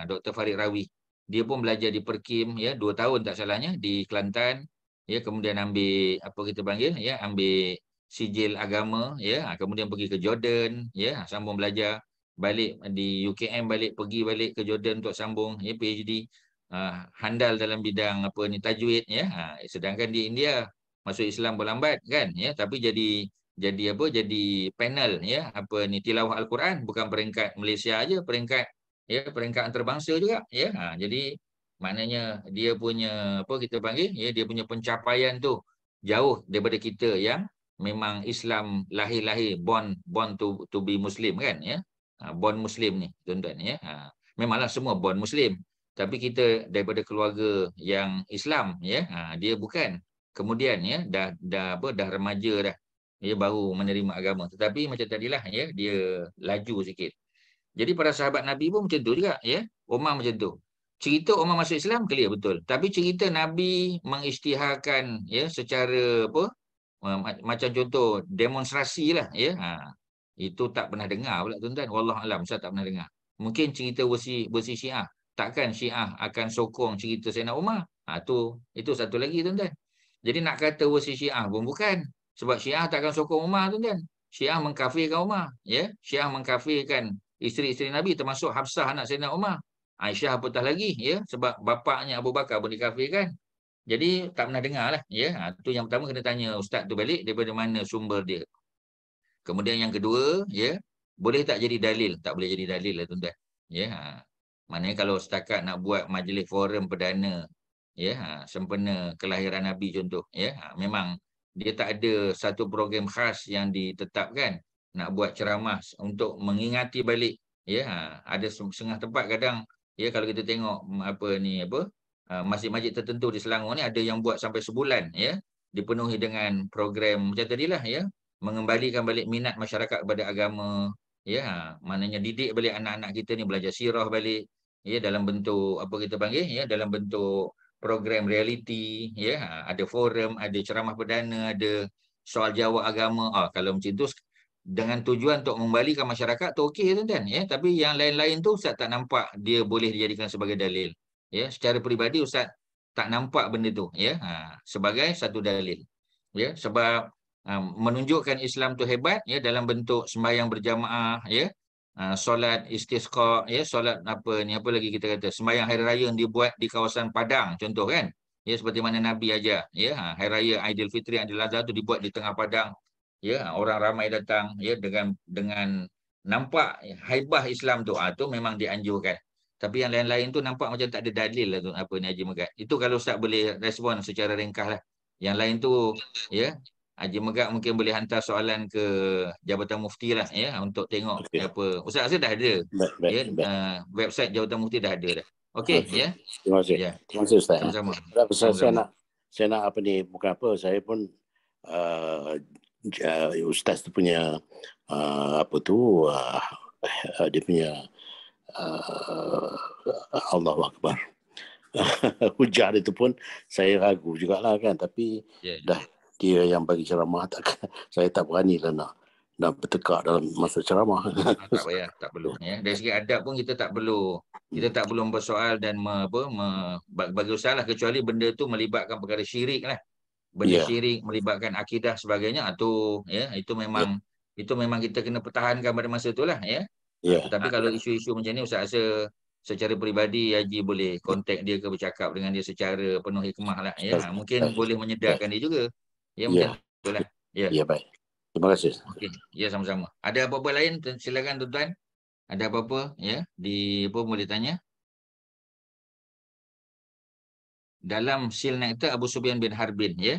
Dr. Farid Rawi. Dia pun belajar di Perkim 2 tahun tak salahnya di Kelantan. Kemudian ambil apa kita panggil, ambil sijil agama, kemudian pergi ke Jordan, sambung belajar. Balik di UKM, pergi balik ke Jordan untuk sambung PhD, handal dalam bidang apa ni tajwid sedangkan di India masuk Islam berlambat kan tapi jadi panel apa ni tilawah Al-Quran, bukan peringkat Malaysia aja, peringkat antarabangsa juga jadi maknanya dia punya apa kita panggil dia punya pencapaian tu jauh daripada kita yang memang Islam lahir born to be Muslim kan born Muslim ni tuan-tuan memanglah semua born Muslim, tapi kita daripada keluarga yang Islam dia bukan. Kemudian dah remaja dah baru menerima agama, tetapi macam tadilah dia laju sikit. Jadi para sahabat Nabi pun macam tu juga Umar macam tu. Cerita Umar masuk Islam clear betul, tapi cerita Nabi mengisytiharkan secara apa macam contoh demonstrasi lah itu tak pernah dengar pula tuan-tuan. Wallah alam, saya tak pernah dengar. Mungkin cerita versi Syiah. Takkan Syiah akan sokong cerita Sayyidina Umar? Itu satu lagi tuan-tuan. Jadi nak kata versi Syiah pun bukan. Sebab Syiah tak akan sokong Umar tuan-tuan. Syiah mengkafirkan Umar. Syiah mengkafirkan isteri-isteri Nabi termasuk Hafsah anak Sayyidina Umar. Aisyah apatah lagi sebab bapaknya Abu Bakar pun dikafirkan. Jadi tak pernah dengar lah. Itu yang pertama kena tanya ustaz tu balik daripada mana sumber dia. Kemudian yang kedua, boleh tak jadi dalil? Tak boleh jadi dalil lah tuan-tuan. Maknanya kalau setakat nak buat majlis forum perdana, sempena kelahiran Nabi contoh, memang dia tak ada satu program khas yang ditetapkan nak buat ceramah untuk mengingati balik. Ada setengah tempat kadang, kalau kita tengok masjid-masjid tertentu di Selangor ni ada yang buat sampai sebulan, dipenuhi dengan program macam tadilah, mengembalikan balik minat masyarakat kepada agama, maknanya didik balik anak-anak kita ni belajar sirah balik, dalam bentuk apa kita panggil, dalam bentuk program reality, ada forum, ada ceramah perdana, ada soal jawab agama. Kalau macam tu dengan tujuan untuk mengembalikan masyarakat tu okey tuan-tuan, tapi yang lain-lain tu Ustaz tak nampak dia boleh dijadikan sebagai dalil. Secara peribadi Ustaz tak nampak benda tu sebagai satu dalil. Sebab menunjukkan Islam tu hebat dalam bentuk sembahyang berjamaah, solat istisqa, solat apa lagi kita kata, sembahyang hari raya yang dibuat di kawasan padang contoh kan, seperti mana Nabi ajar, hari raya Aidilfitri, Aidilazhar tu dibuat di tengah padang, orang ramai datang, dengan nampak haibah Islam tu, tu memang dianjurkan. Tapi yang lain-lain tu nampak macam tak ada dalil lah tu apa ni Haji Megat. Itu kalau Ustaz boleh respon secara ringkas lah. Yang lain tu Haji Megat mungkin boleh hantar soalan ke Jabatan Mufti lah untuk tengok apa. Ustaz rasa dah ada. Baik. Website Jabatan Mufti dah ada dah. Okey. Terima kasih. Terima kasih Ustaz. Sama-sama. Saya nak apa ni, bukan apa, saya pun Ustaz tu punya dia punya Allahu Akbar. Hujah itu pun saya ragu jugalah kan, tapi dah dia yang bagi ceramah, saya tak berani lah nak bertekak dalam masa ceramah. Tak payah, tak perlu. Dari segi adab pun kita tak perlu bersoal dan bagi usahalah, kecuali benda tu melibatkan perkara syirik lah. benda Ya. syirik, melibatkan akidah sebagainya, itu memang kita kena pertahankan pada masa itulah ya. Ya. Tetapi kalau isu-isu macam ni Ustaz rasa secara peribadi Haji boleh kontak dia ke bercakap dengan dia secara penuh hikmah lah ya. Mungkin boleh menyedarkan dia juga. Ya Ya. macam itulah. Ya. Ya, baik. Terima kasih. Okey. Ya sama-sama. Ada apa-apa lain silakan tuan-tuan. Ada apa-apa ya apa boleh tanya? Dalam sil nektar Abu Sufyan bin Harbin ya.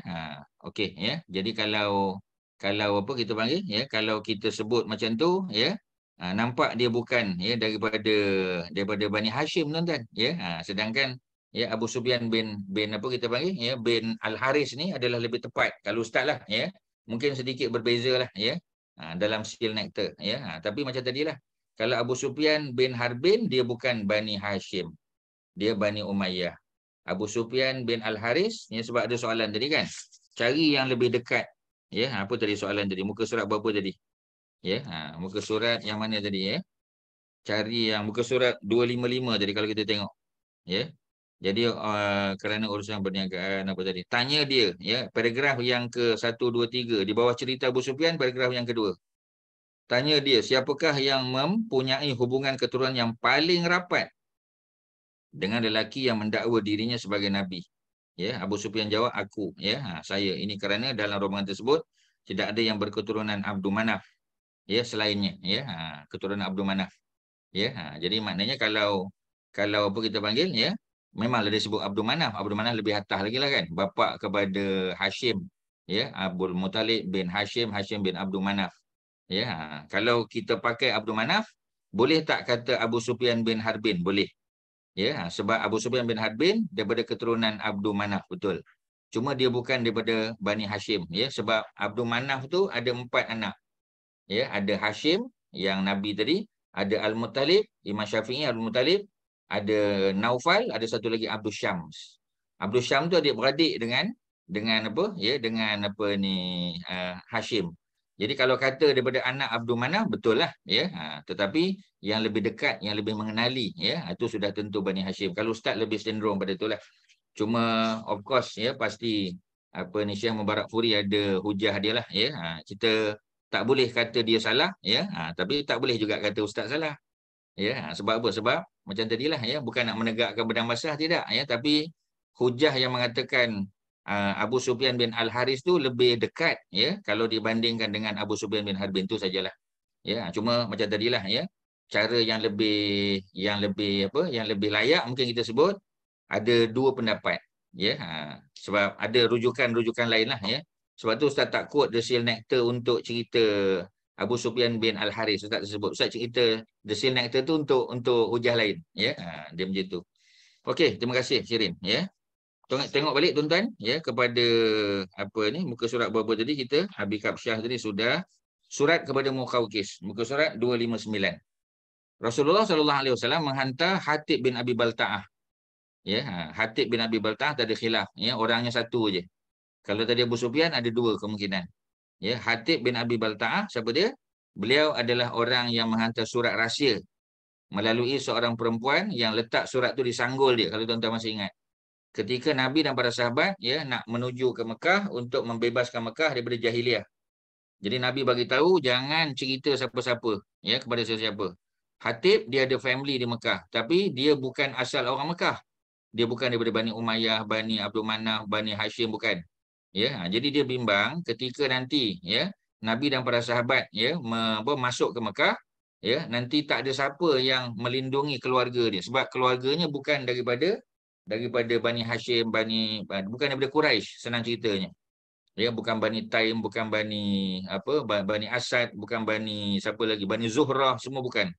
Okey ya. Jadi kalau apa kita panggil ya, kalau kita sebut macam tu ya, nampak dia bukan ya daripada Bani Hashim tuan-tuan ya. Sedangkan ya Abu Sufyan bin apa kita panggil ya, bin Al-Haris ni adalah lebih tepat kalau ustaz lah ya. Mungkin sedikit berbeza lah ya. Dalam sil nektar ya. Tapi macam tadilah, kalau Abu Sufyan bin Harbin dia bukan Bani Hashim. Dia Bani Umayyah. Abu Sufyan bin Al-Haris, ya, sebab ada soalan tadi kan. Cari yang lebih dekat. Ya, apa tadi soalan tadi? Muka surat berapa tadi? Ya, muka surat yang mana tadi ya? Cari yang muka surat 255 tadi kalau kita tengok. Ya. Jadi kerana urusan perniagaan apa tadi? Tanya dia, ya, paragraf yang ke 1 2 3 di bawah cerita Abu Sufyan, paragraf yang kedua. Tanya dia, siapakah yang mempunyai hubungan keturunan yang paling rapat dengan lelaki yang mendakwa dirinya sebagai nabi? Ya, Abu Sufyan jawab, aku ya, saya. Ini kerana dalam rombongan tersebut tidak ada yang berketurunan Abdul Manaf ya selainnya ya, keturunan Abdul Manaf ya. Jadi maknanya kalau apa kita panggil ya, memanglah dia sebut Abdul Manaf. Abdul Manaf lebih atas lagi lah kan, bapa kepada Hashim ya, Abdul Muttalib bin Hashim, Hashim bin Abdul Manaf ya. Kalau kita pakai Abdul Manaf, boleh tak kata Abu Sufyan bin Harbin? Boleh. Ya, sebab Abu Sufyan bin Harbin daripada keturunan Abdul Manaf, betul. Cuma dia bukan daripada Bani Hashim ya, sebab Abdul Manaf tu ada 4 anak. Ya, ada Hashim yang Nabi tadi, ada Al-Muttalib, Imam Syafi'i Al-Muttalib, ada Naufal, ada satu lagi Abdul Syams. Abdul Syams tu adik-beradik dengan apa ya, dengan apa ni Hashim. Jadi kalau kata daripada anak Abdul Manaf, betul lah ya. Tetapi yang lebih dekat, yang lebih mengenali ya, itu sudah tentu Bani Hashim. Kalau ustaz lebih cenderung pada itulah. Cuma of course ya, pasti apa ni, Syekh Mubarak Furi ada hujah dia lah ya. Kita tak boleh kata dia salah ya, tapi tak boleh juga kata ustaz salah. Ya, sebab apa? Sebab macam tadilah ya, bukan nak menegakkan benang basah, tidak ya, tapi hujah yang mengatakan Abu Sufyan bin Al-Haris tu lebih dekat ya kalau dibandingkan dengan Abu Sufyan bin Harbin, tu sajalah. Ya, cuma macam tadilah ya, cara yang lebih layak mungkin kita sebut ada 2 pendapat ya. Sebab ada rujukan lain lah ya. Sebab tu ustaz tak quote The Seal Nectar untuk cerita Abu Sufyan bin Al-Haris. Ustaz tersebut, ustaz cerita The Seal Nectar tu untuk hujah lain ya. Dia macam tu. Okey, terima kasih Syirin ya. Tengok balik tuan-tuan ya kepada apa ni, muka surat berapa tadi kita, Abi Kabsyah tadi sudah, surat kepada Muqawqis, muka surat 259. Rasulullah SAW menghantar Hatib bin Abi Balta'ah. Ya, Hatib bin Abi Balta'ah tak ada khilaf ya, orangnya satu aje. Kalau tadi Abu Sufyan ada 2 kemungkinan. Ya, Hatib bin Abi Balta'ah, siapa dia? Beliau adalah orang yang menghantar surat rahsia melalui seorang perempuan yang letak surat tu di sanggul dia, kalau tuan-tuan masih ingat. Ketika Nabi dan para sahabat ya nak menuju ke Mekah untuk membebaskan Mekah daripada jahiliah. Jadi Nabi bagi tahu jangan cerita siapa-siapa ya kepada siapa-siapa. Hatib dia ada family di Mekah, tapi dia bukan asal orang Mekah. Dia bukan daripada Bani Umayyah, Bani Abdul Manaf, Bani Hashim, bukan. Ya, jadi dia bimbang ketika nanti ya Nabi dan para sahabat ya masuk ke Mekah ya, nanti tak ada siapa yang melindungi keluarga dia, sebab keluarganya bukan daripada Bani Hashim, bukan daripada Quraisy, senang ceritanya. Ya, bukan Bani Taim, bukan Bani Bani Asad, bukan Bani siapa lagi, Bani Zuhrah, semua bukan.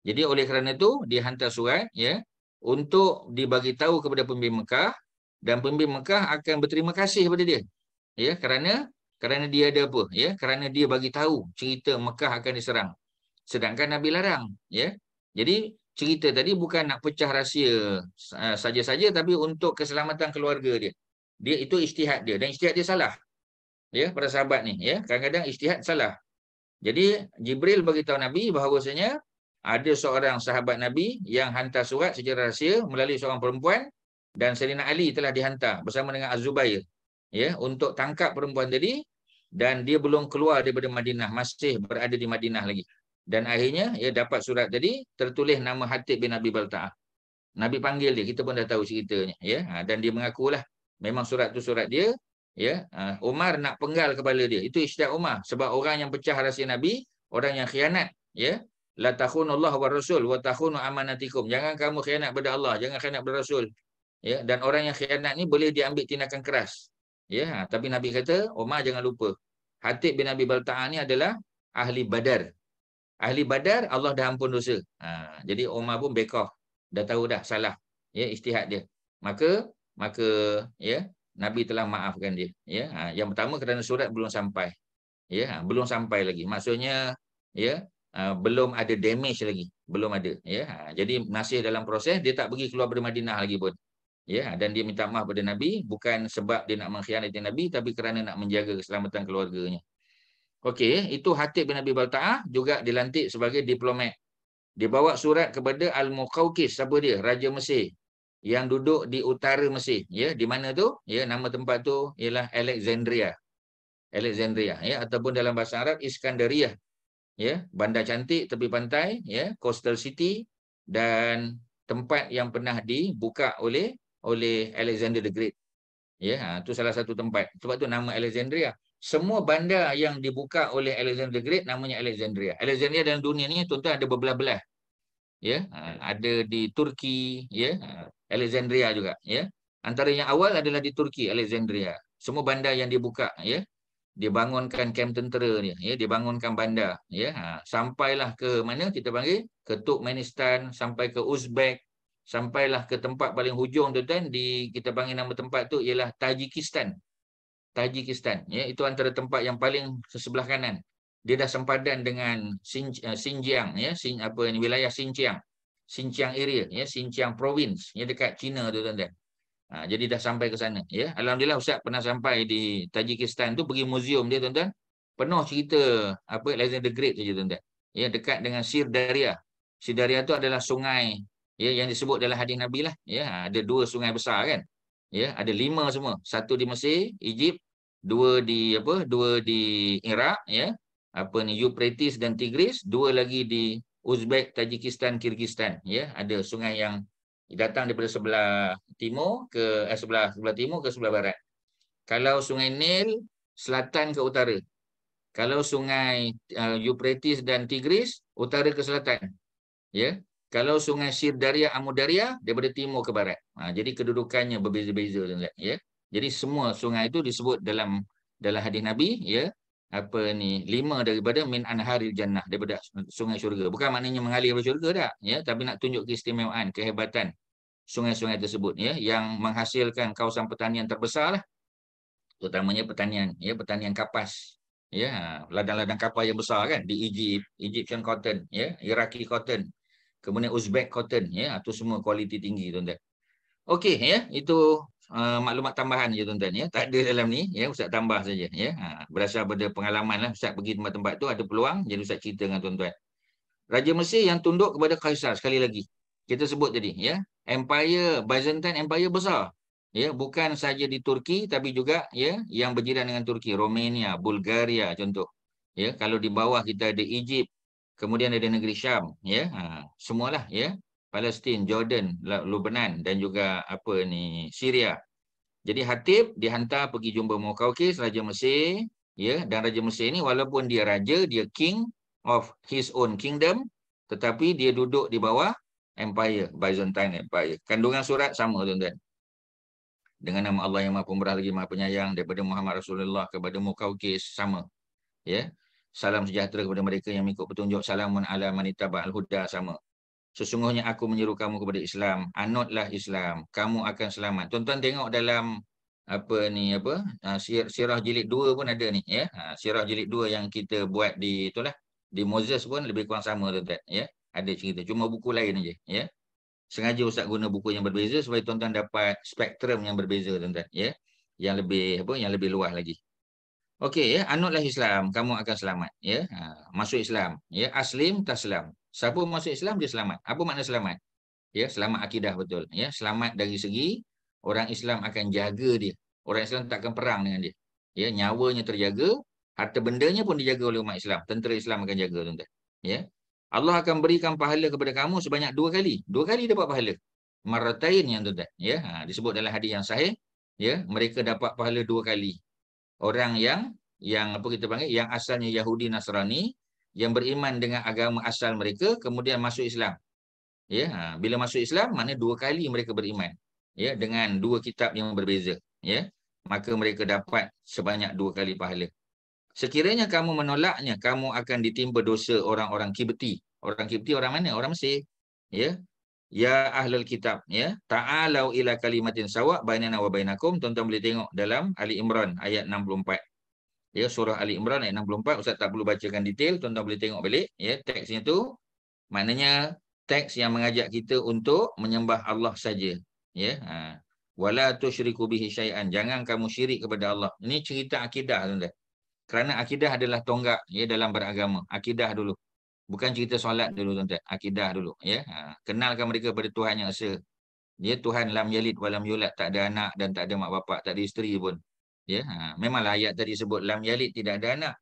Jadi oleh kerana itu dia hantar surat ya untuk dibagi tahu kepada pemimpin Mekah, dan pemimpin Mekah akan berterima kasih kepada dia. Ya, kerana dia ada apa? Ya, kerana dia bagi tahu cerita Mekah akan diserang. Sedangkan Nabi larang, ya. Jadi cerita tadi bukan nak pecah rahsia saja-saja, tapi untuk keselamatan keluarga dia. Dia itu ijtihad dia, dan ijtihad dia salah. Ya, para sahabat ni ya, kadang-kadang ijtihad salah. Jadi Jibril bagi tahu Nabi bahawasanya ada seorang sahabat Nabi yang hantar surat secara rahsia melalui seorang perempuan, dan Sayyidina Ali telah dihantar bersama dengan Az-Zubair. ya untuk tangkap perempuan tadi, dan dia belum keluar daripada Madinah, masih berada di Madinah lagi. Dan akhirnya ya dapat surat tadi, tertulis nama Hatib bin Abi Balta'ah. Nabi panggil dia, kita pun dah tahu ceritanya, ya. Dan dia mengakulah memang surat tu surat dia, ya. Umar nak penggal kepala dia. Itu isytihad Umar, sebab orang yang pecah rahsia Nabi, orang yang khianat, ya. La takhunullah wa rasul wa takhunu amanatikum. Jangan kamu khianat pada Allah, jangan khianat pada Rasul. Ya, dan orang yang khianat ni boleh diambil tindakan keras. Ya, tapi Nabi kata, Umar jangan lupa, Hatib bin Abi Balta'ah ni adalah ahli Badar. Ahli Badar, Allah dah ampun dosa. Jadi Umar pun back off. Dah tahu dah salah, ya, ijtihad dia. Maka ya, Nabi telah maafkan dia. Ya, yang pertama kerana surat belum sampai. Ya, belum sampai lagi. Maksudnya, ya, belum ada damage lagi, belum ada. Ya, jadi masih dalam proses, dia tak pergi keluar dari Madinah lagi pun. Ya, dan dia minta maaf pada Nabi bukan sebab dia nak mengkhianati Nabi, tapi kerana nak menjaga keselamatan keluarganya. Okey, itu Hatib bin Abi Balta'ah juga dilantik sebagai diplomat. Dia bawa surat kepada Al-Muqawqis, siapa dia? Raja Mesir yang duduk di utara Mesir. Ya, di mana tu? Ya, nama tempat tu ialah Alexandria. Alexandria, ya, ataupun dalam bahasa Arab Iskandaria. Ya, bandar cantik tepi pantai, ya, coastal city, dan tempat yang pernah dibuka oleh Alexander the Great. Ya, itu salah satu tempat. Sebab tu nama Alexandria. Semua bandar yang dibuka oleh Alexander the Great namanya Alexandria. Alexandria dalam dunia ni tuan-tuan ada berbelah-belah. Ya, ada di Turki, ya, Alexandria juga, ya. Antara yang awal adalah di Turki, Alexandria. Semua bandar yang dibuka, ya. Dibangunkan kem tentera ni, ya, dibangunkan bandar, ya. Sampailah ke mana kita panggil? Ke Turkmenistan, sampai ke Uzbek, sampailah ke tempat paling hujung tu kan, kita panggil nama tempat tu ialah Tajikistan. Tajikistan, ya, itu antara tempat yang paling sebelah kanan. Dia dah sempadan dengan Xinjiang, ya, wilayah Xinjiang. Xinjiang area, ya, Xinjiang province, ya, dekat China tu tuan-tuan. Jadi dah sampai ke sana, ya. Alhamdulillah Ustaz pernah sampai di Tajikistan tu, pergi muzium dia tuan-tuan. Penuh cerita Alexander the Great saja tuan-tuan. Ya, dekat dengan Sir Daria. Sir Daria tu adalah sungai, ya, yang disebut dalam hadis Nabi lah, ya. Ada 2 sungai besar kan. Ya, ada 5 semua. 1 di Mesir, Egypt, 2 di Iraq, ya. Euphrates dan Tigris, 2 lagi di Uzbek, Tajikistan, Kyrgyzstan, ya. Ada sungai yang datang daripada sebelah timur ke sebelah timur ke sebelah barat. Kalau sungai Nil, selatan ke utara. Kalau sungai Euphrates dan Tigris, utara ke selatan. Ya. Kalau sungai Sir Daria, Amudarya, daripada timur ke barat. Jadi kedudukannya berbeza-beza, ya. Jadi semua sungai itu disebut dalam hadis Nabi, ya. 5 daripada min anharil jannah, daripada sungai syurga. Bukan maknanya mengalir dari syurga tak, ya, tapi nak tunjuk keistimewaan, kehebatan sungai-sungai tersebut, ya, yang menghasilkan kawasan pertanian terbesar lah. Terutamanya pertanian, ya, pertanian kapas. Ya, ladang-ladang kapas yang besar kan di Egypt, Egyptian cotton, ya, Iraqi cotton, kemudian Uzbek cotton, ya, itu semua kualiti tinggi tuan-tuan. Okey, ya, itu maklumat tambahan je tuan-tuan, ya. Tak ada dalam ni, ya, Ustaz tambah saja, ya. Berdasar pada pengalaman lah Ustaz pergi tempat-tempat tu, ada peluang jadi Ustaz cerita dengan tuan-tuan. Raja Mesir yang tunduk kepada Kaisar, sekali lagi kita sebut tadi, ya. Empire Byzantine Empire besar. Ya, bukan saja di Turki tapi juga, ya, yang berjiran dengan Turki, Romania, Bulgaria contoh. Ya, kalau di bawah kita ada Egypt, kemudian ada negeri Syam, ya. Semualah, ya. Palestin, Jordan, Lebanon dan juga Syria. Jadi Hatib dihantar pergi jumpa Muqawqis, Raja Mesir, ya, dan Raja Mesir ni walaupun dia raja, dia king of his own kingdom, tetapi dia duduk di bawah Empire, Byzantine Empire. Kandungan surat sama tuan-tuan. Dengan nama Allah yang Maha Pemurah lagi Maha Penyayang, daripada Muhammad Rasulullah kepada Muqawqis, sama. Ya. Salam sejahtera kepada mereka yang mengikut petunjuk, salamun ala man ittaba'al huda, sama. Sesungguhnya aku menyeru kamu kepada Islam, anutlah Islam, kamu akan selamat. Tuan-tuan tengok dalam Sirah jilid 2 pun ada ni, ya. Sirah jilid 2 yang kita buat di Moses pun lebih kurang sama tuan-tuan, ya. Ada cerita, cuma buku lain aja, ya. Sengaja Ustaz guna buku yang berbeza supaya tuan-tuan dapat spektrum yang berbeza tuan-tuan, ya. Yang lebih luas lagi. Okey, ya, anutlah Islam, kamu akan selamat, ya. Masuk Islam, ya, aslim taslam. Siapa masuk Islam dia selamat. Apa makna selamat? Ya, selamat akidah betul, ya. Selamat dari segi orang Islam akan jaga dia. orang Islam takkan perang dengan dia. Ya, nyawanya terjaga, harta bendanya pun dijaga oleh umat Islam. Tentera Islam akan jaga, tuan-tuan. Ya. Allah akan berikan pahala kepada kamu sebanyak 2 kali. 2 kali dapat pahala. Maratain yang tuan-tuan. Ya, disebut dalam hadis yang sahih. Ya, mereka dapat pahala 2 kali. Orang yang apa kita panggil, yang asalnya Yahudi Nasrani, yang beriman dengan agama asal mereka, kemudian masuk Islam. Ya, bila masuk Islam, maknanya 2 kali mereka beriman. Ya, dengan 2 kitab yang berbeza. Ya, maka mereka dapat sebanyak 2 kali pahala. Sekiranya kamu menolaknya, kamu akan ditimpa dosa orang-orang Kibti. Orang Kibti orang mana? Orang Mesir. Ya. Ya ahlul kitab, ya. Ta'alau ila kalimatin sawa' bainana wa bainakum. Tuan-tuan boleh tengok dalam Ali Imran ayat 64. Ya, surah Ali Imran ayat 64. Ustaz tak perlu bacakan detail, tuan-tuan boleh tengok balik. Ya, teksnya tu maknanya teks yang mengajak kita untuk menyembah Allah saja. Ya. Wala tusyriku bihi syai'an. Jangan kamu syirik kepada Allah. Ini cerita akidah, tuan-tuan. Kerana akidah adalah tonggak, ya, dalam beragama. Akidah dulu. Bukan cerita solat dulu, tuan-tuan. Akidah dulu. Ya. Kenalkan mereka pada Tuhan yang esa. Dia Tuhan lam yalid walam yulad. Tak ada anak dan tak ada mak bapak. Tak ada isteri pun. Ya. Memanglah ayat tadi sebut lam yalid, tidak ada anak.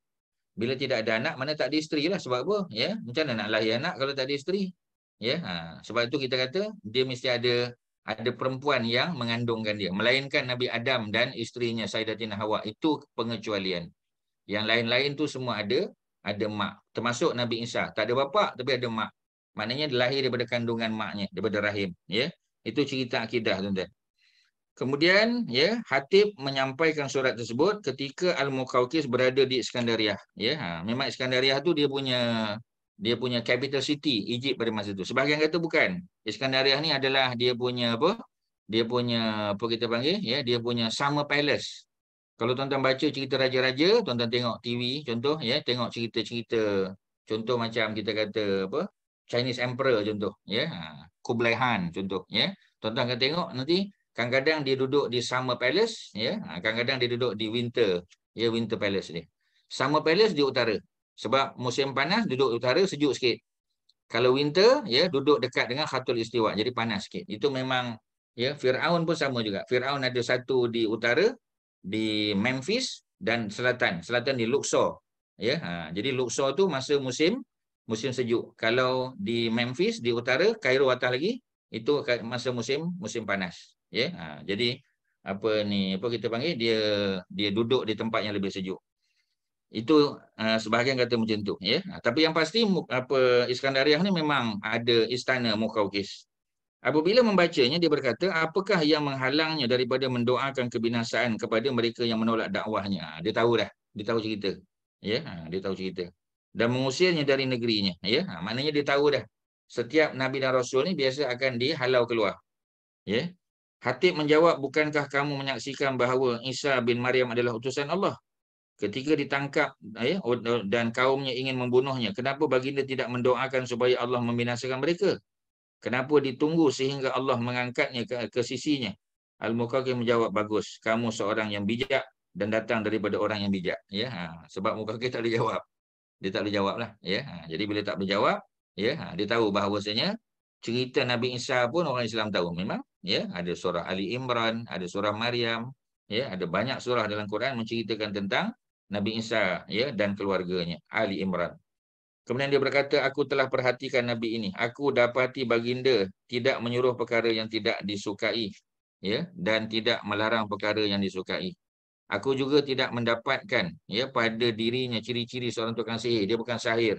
Bila tidak ada anak, mana tak ada isteri lah. Sebab apa? Ya. Macam mana nak lahir anak kalau tak ada isteri? Ya. Sebab itu kita kata, dia mesti ada perempuan yang mengandungkan dia. Melainkan Nabi Adam dan isterinya Sayyidatina Hawa. Itu pengecualian. Yang lain-lain tu semua ada mak. Termasuk Nabi Isa. Tak ada bapa tapi ada mak. Maknanya dia lahir daripada kandungan maknya, daripada rahim. Ya, itu cerita akidah, tuan-tuan. Kemudian, ya, Hatib menyampaikan surat tersebut ketika Al-Muqawqis berada di Iskandariah. Ya, memang Iskandariah tu dia punya capital city, Egypt pada masa itu. Sebahagian kata bukan. Iskandariah ni adalah dia punya apa? Dia punya apa kita panggil? Ya, dia punya summer palace. Kalau tuan-tuan baca cerita raja-raja, tuan-tuan tengok TV, contoh, ya, tengok cerita-cerita, contoh macam kita kata apa, Chinese Emperor contoh, ya, Kublai Khan contoh, ya, tuan-tuan akan tengok nanti kadang-kadang dia duduk di Summer Palace, ya, kadang-kadang dia duduk di Winter, ya, Winter Palace dia. Summer Palace di utara, sebab musim panas duduk utara sejuk sikit. Kalau winter, ya, duduk dekat dengan Khatul Istiwa, jadi panas sikit. Itu memang, ya, Firaun pun sama juga. Firaun ada satu di utara, di Memphis, dan selatan di Luxor, ya. Jadi Luxor tu masa musim sejuk. Kalau di Memphis di utara, Kairo atas lagi, itu masa musim panas, ya. Jadi apa kita panggil, dia duduk di tempat yang lebih sejuk. Itu sebahagian kata macam tu, ya. Tapi yang pasti Iskandariah ni memang ada istana Muqawqis. Apabila membacanya, dia berkata, apakah yang menghalangnya daripada mendoakan kebinasaan kepada mereka yang menolak dakwahnya? Dia tahu dah. Dia tahu cerita. Ya, dia tahu cerita. Dan mengusirnya dari negerinya. Ya, maknanya dia tahu dah. Setiap Nabi dan Rasul ni biasa akan dihalau keluar. Ya. Hatib menjawab, bukankah kamu menyaksikan bahawa Isa bin Maryam adalah utusan Allah? Ketika ditangkap, ya, dan kaumnya ingin membunuhnya, kenapa baginda tidak mendoakan supaya Allah membinasakan mereka? Kenapa ditunggu sehingga Allah mengangkatnya ke sisinya? Al-Muqawqis menjawab, bagus. Kamu seorang yang bijak dan datang daripada orang yang bijak. Ya, sebab Muqawqis tak boleh jawab. Dia tak boleh jawab lah. Ya, jadi bila tak boleh jawab, ya, dia tahu bahawasanya cerita Nabi Isa pun orang Islam tahu. Memang, ya, ada surah Ali Imran, ada surah Maryam, ya, ada banyak surah dalam Quran menceritakan tentang Nabi Isa, ya, dan keluarganya. Ali Imran. Kemudian dia berkata, aku telah perhatikan Nabi ini. Aku dapati baginda tidak menyuruh perkara yang tidak disukai, ya, dan tidak melarang perkara yang disukai. Aku juga tidak mendapatkan, ya, pada dirinya ciri-ciri seorang tukang sihir. Dia bukan sahir,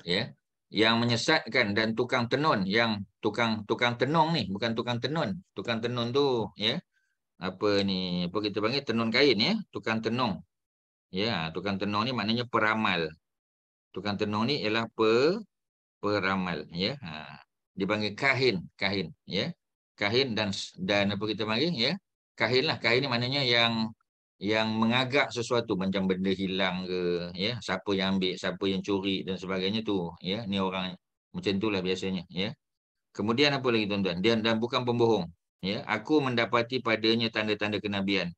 ya, yang menyesatkan dan tukang tenun, yang tukang tenung ni, bukan tukang tenun. Tukang tenun tu, ya, apa kita panggil tenun kain, ya, tukang tenung. Ya, tukang tenung ni maknanya peramal. Tukang tenung ni ialah peramal, ya. Dipanggil kahin, ya. Kahin dan apa kita panggil, ya. Kahin lah. Kahin ni maknanya yang mengagak sesuatu, macam benda hilang ke, ya. Siapa yang ambil, siapa yang curi dan sebagainya tu, ya. Ni orang macam itulah biasanya, ya. Kemudian apa lagi, tuan-tuan? Dan bukan pembohong, ya. Aku mendapati padanya tanda-tanda kenabian.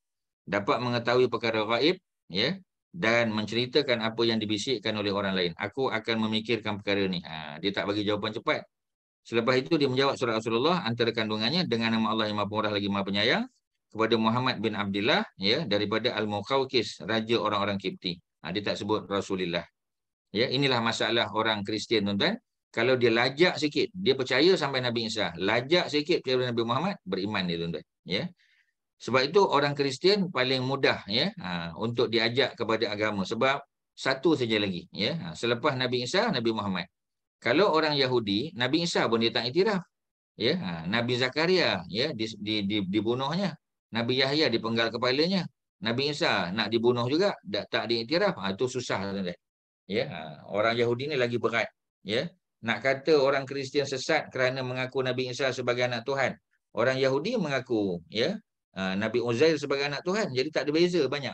Dapat mengetahui perkara gaib, ya, dan menceritakan apa yang dibisikkan oleh orang lain. Aku akan memikirkan perkara ni. Dia tak bagi jawapan cepat. Selepas itu dia menjawab surat Rasulullah antara kandungannya, dengan nama Allah yang Maha Pemurah lagi Maha Penyayang. kepada Muhammad bin Abdullah ya daripada Al-Muqawqis, raja orang-orang Kipti. Dia tak sebut Rasulullah. Ya, inilah masalah orang Kristian, tuan-tuan. Kalau dia lajak sikit, dia percaya sampai Nabi Isa. Lajak sikit percaya Nabi Muhammad, beriman dia, tuan-tuan. Ya. Sebab itu orang Kristian paling mudah ya untuk diajak kepada agama. Sebab satu saja lagi ya. Selepas Nabi Isa, Nabi Muhammad. Kalau orang Yahudi, Nabi Isa pun dia tak iktiraf. Ya, Nabi Zakaria ya dibunuhnya. Nabi Yahya dipenggal kepalanya. Nabi Isa nak dibunuh juga, tak diiktiraf. Itu susah, tuan-tuan. Ya, orang Yahudi ni lagi berat. Ya, nak kata orang Kristian sesat kerana mengaku Nabi Isa sebagai anak Tuhan. Orang Yahudi mengaku ya Nabi Uzair sebagai anak Tuhan. Jadi tak ada beza banyak.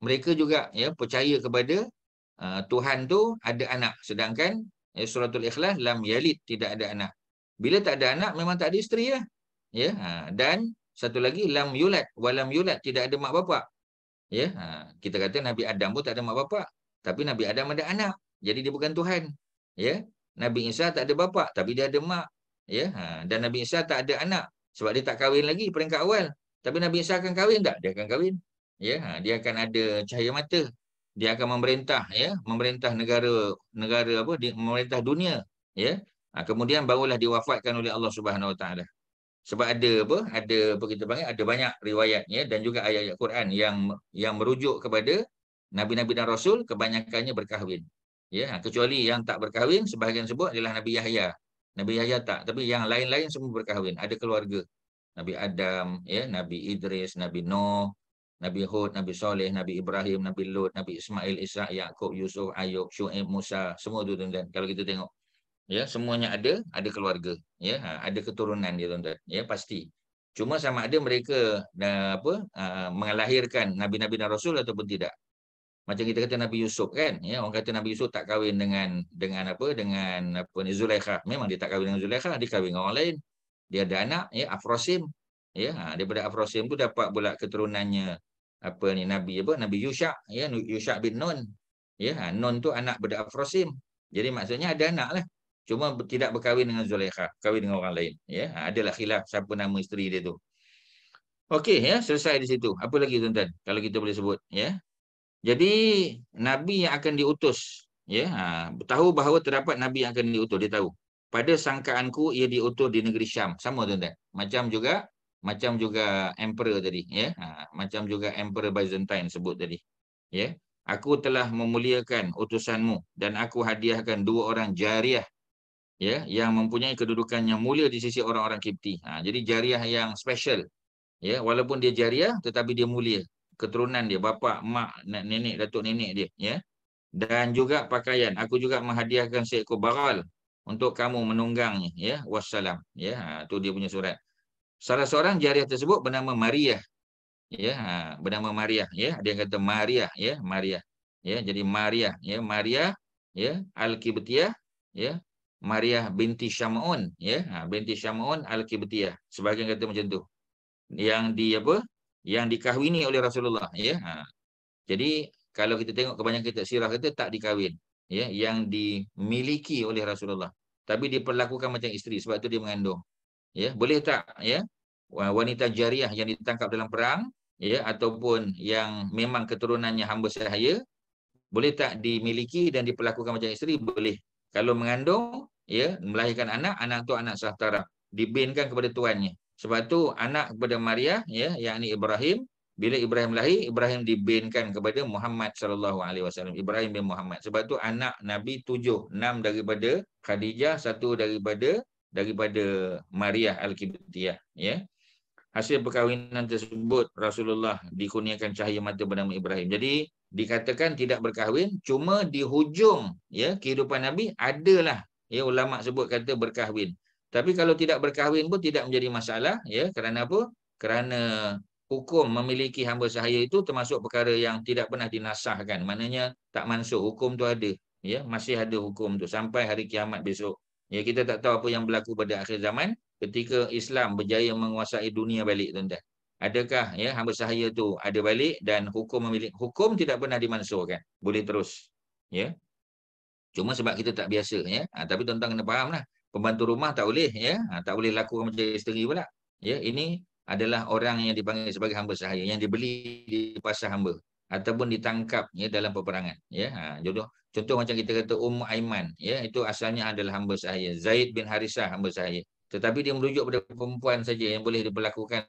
Mereka juga ya percaya kepada Tuhan tu ada anak. Sedangkan suratul Ikhlas lam yalid, tidak ada anak. Bila tak ada anak memang tak ada isteri lah. Ya, dan satu lagi lam yulad, walam yulad, tidak ada mak bapak. Ya, kita kata Nabi Adam pun tak ada mak bapak. Tapi Nabi Adam ada anak. Jadi dia bukan Tuhan. Ya. Nabi Isa tak ada bapa, tapi dia ada mak. Ya. Dan Nabi Isa tak ada anak sebab dia tak kahwin lagi peringkat awal. Tapi Nabi Isa akan kahwin tak? Dia akan kahwin. Ya. Dia akan ada cahaya mata. Dia akan memerintah ya, memerintah negara apa? Memerintah dunia. Ya. Kemudian barulah diwafatkan oleh Allah Subhanahu Wa Taala. Sebab ada apa kita panggil, ada banyak riwayat ya, dan juga ayat-ayat Quran yang merujuk kepada Nabi-Nabi dan Rasul kebanyakannya berkahwin. Ya, kecuali yang tak berkahwin, sebahagian sebut adalah Nabi Yahya. Nabi Yahya tak, tapi yang lain-lain semua berkahwin. Ada keluarga. Nabi Adam, ya, Nabi Idris, Nabi Nuh, Nabi Hud, Nabi Soleh, Nabi Ibrahim, Nabi Lut, Nabi Ismail, Ishak, Yaqub, Yusuf, Ayub, Syuaib, Musa, semua tu, tuan-tuan. Kalau kita tengok, ya, semuanya ada keluarga, ya, ada keturunan dia, tuan-tuan. Ya, pasti. Cuma sama ada mereka mengelahirkan Nabi-Nabi dan Rasul ataupun tidak. Macam kita kata Nabi Yusuf kan, ya, orang kata Nabi Yusuf tak kahwin dengan ni Zulaikha. Memang dia tak kahwin dengan Zulaikha, dia kahwin dengan orang lain. Dia ada anak ya, Afrosim. Ya, daripada Afrosim tu dapat pula keturunannya Nabi Yusha, ya, Yusha bin Nun. Ya, Nun tu anak daripada Afrosim. Jadi maksudnya ada anak lah. Cuma tidak berkahwin dengan Zulaikha, kahwin dengan orang lain. Ya, adalah khilaf siapa nama isteri dia tu. Okey, ya, selesai di situ. Apa lagi, tuan-tuan? Kalau kita boleh sebut, ya. Jadi Nabi yang akan diutus, ya, tahu bahawa terdapat Nabi yang akan diutus, dia tahu. Pada sangkaanku ia diutus di negeri Syam, sama, tuan-tuan. Macam juga emperor tadi, ya, macam juga emperor Byzantine sebut tadi, ya. Aku telah memuliakan utusanmu dan aku hadiahkan 2 orang jariah, ya, yang mempunyai kedudukan yang mulia di sisi orang-orang Kipti. Jadi jariah yang special, ya, walaupun dia jariah tetapi dia mulia. Keturunan dia, bapa, mak, nenek, datuk nenek dia, ya. Dan juga pakaian. Aku juga menghadiahkan seekor bagal untuk kamu menunggangnya, ya. Wassalam, ya. Tu dia punya surat. Salah seorang jariah tersebut bernama Maria, ya, bernama Maria, ya. Dia kata Maria, ya, Maria, ya. Jadi Maria, ya, Maria, ya, Al-Kibtiyah, ya. Maria binti Syam'un, ya, binti Syam'un Al-Kibtiyah. Sebagian kata macam tu. Yang dikahwini oleh Rasulullah, ya. Jadi kalau kita tengok kebanyakan kitab sirah kata tak dikahwin, ya, yang dimiliki oleh Rasulullah. Tapi diperlakukan macam isteri sebab tu dia mengandung. Ya, boleh tak, ya, wanita jariah yang ditangkap dalam perang, ya, ataupun yang memang keturunannya hamba sahaya, boleh tak dimiliki dan diperlakukan macam isteri? Boleh. Kalau mengandung, ya, melahirkan anak tu anak sahtara, dibinkan kepada tuannya. Sebab tu anak kepada Maria, ya, yakni Ibrahim, bila Ibrahim lahir, Ibrahim dibinkan kepada Muhammad sallallahu alaihi wasallam. Ibrahim bin Muhammad. Sebab tu anak Nabi 7, 6 daripada Khadijah, 1 daripada Maria Al-Kibtiyah, ya. Hasil perkahwinan tersebut Rasulullah dikurniakan cahaya mata bernama Ibrahim. Jadi dikatakan tidak berkahwin, cuma di hujung, ya, kehidupan Nabi adalah, ya, ulama sebut kata berkahwin. Tapi kalau tidak berkahwin pun tidak menjadi masalah, ya. Kerana apa? Kerana hukum memiliki hamba sahaya itu termasuk perkara yang tidak pernah dinasahkan. Maknanya tak mansukh, hukum tu ada, ya, masih ada hukum tu sampai hari kiamat besok. Ya, kita tak tahu apa yang berlaku pada akhir zaman ketika Islam berjaya menguasai dunia balik, tuan-tuan. Adakah, ya, hamba sahaya tu ada balik dan hukum tidak pernah dimansuhkan. Boleh terus, ya. Cuma sebab kita tak biasa, ya. Tapi tuan-tuan kena fahamlah. Pembantu rumah tak boleh, ya. Tak boleh lakukan macam isteri pula. Ya, ini adalah orang yang dipanggil sebagai hamba sahaya, yang dibeli di pasar hamba ataupun ditangkap ya dalam peperangan. Ya, contoh macam kita kata Aiman, ya, itu asalnya adalah hamba sahaya. Zaid bin Harisah hamba sahaya. Tetapi dia merujuk pada perempuan saja yang boleh diperlakukan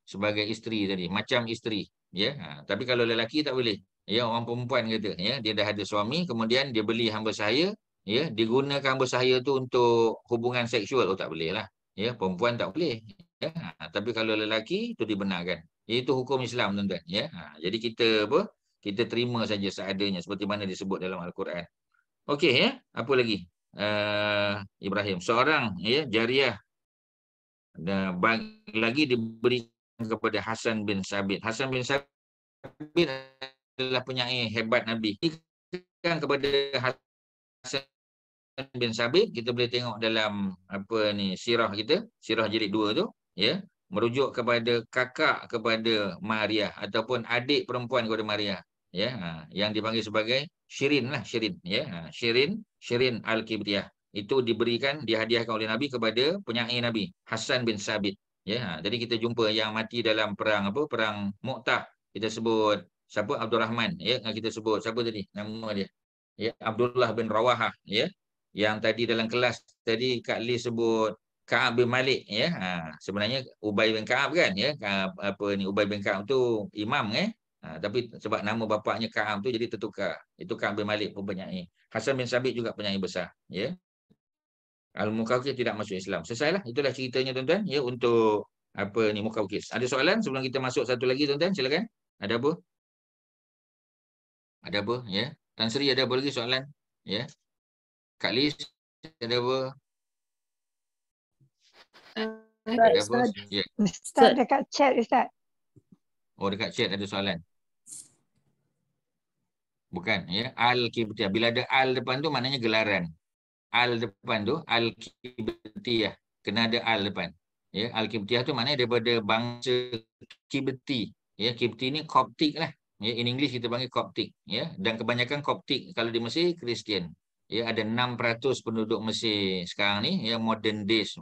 sebagai isteri tadi, macam isteri. Ya, tapi kalau lelaki tak boleh. Ya, orang perempuan kata, ya, dia dah ada suami, kemudian dia beli hamba sahaya, ya, digunakan hamba sahaya tu untuk hubungan seksual, tak boleh lah. Ya, perempuan tak boleh. Ya, tapi kalau lelaki itu dibenarkan. Itu hukum Islam, tuan-tuan. Ya, jadi kita terima saja seadanya seperti mana disebut dalam Al-Quran. Okey, ya, apa lagi? Ibrahim, seorang ya jariah lagi diberikan kepada Hasan bin Sabit. Hasan bin Sabit adalah penyair hebat Nabi. Diberikan kepada Hasan bin Sabit, kita boleh tengok dalam sirah kita, sirah jilid 2 tu, ya, merujuk kepada kakak kepada Maria ataupun adik perempuan kepada Maria, ya, yang dipanggil sebagai Syirin lah, Syirin, ya, Syirin Al-Kibtiyah. Itu dihadiahkan oleh Nabi kepada penyair Nabi Hasan bin Sabit, ya. Jadi kita jumpa yang mati dalam perang perang Mu'tah, kita sebut siapa, Abdul Rahman, ya, kita sebut siapa tadi nama dia, ya, Abdullah bin Rawahah, ya. Yang tadi dalam kelas tadi Kak Lee sebut Ka'ab bin Malik, ya. Sebenarnya Ubay bin Ka'ab kan, ya. Ubay bin Ka'ab tu imam, tapi sebab nama bapaknya Ka'ab tu jadi tertukar. Itu Ka'ab bin Malik pun penyair. Hasan bin Sabit juga penyair besar, ya. Al-Muqawqis tidak masuk Islam. Selesailah, itulah ceritanya, tuan-tuan, ya, untuk Muqawqis. Ada soalan sebelum kita masuk satu lagi, tuan-tuan? Silakan. Ada apa? Ada apa, ya? Tan Sri, ada apa lagi soalan? Ya. Kak Lis, ada apa? Ada apa? Ya. Ustaz dekat chat, Ustaz. Oh, dekat chat ada soalan. Bukan, ya. Al-Kibtiyah. Bila ada al depan tu maknanya gelaran. Al depan tu Al-Kibtiyah. Kena ada al depan. Ya, Al-Kibtiyah tu maknanya daripada bangsa Kibti. Ya, Kibti ni Koptik lah. Ya, in English kita panggil Koptik, ya. Dan kebanyakan Koptik kalau di Mesir Kristian. Ya, ada 6% penduduk Mesir sekarang ni, yang modern days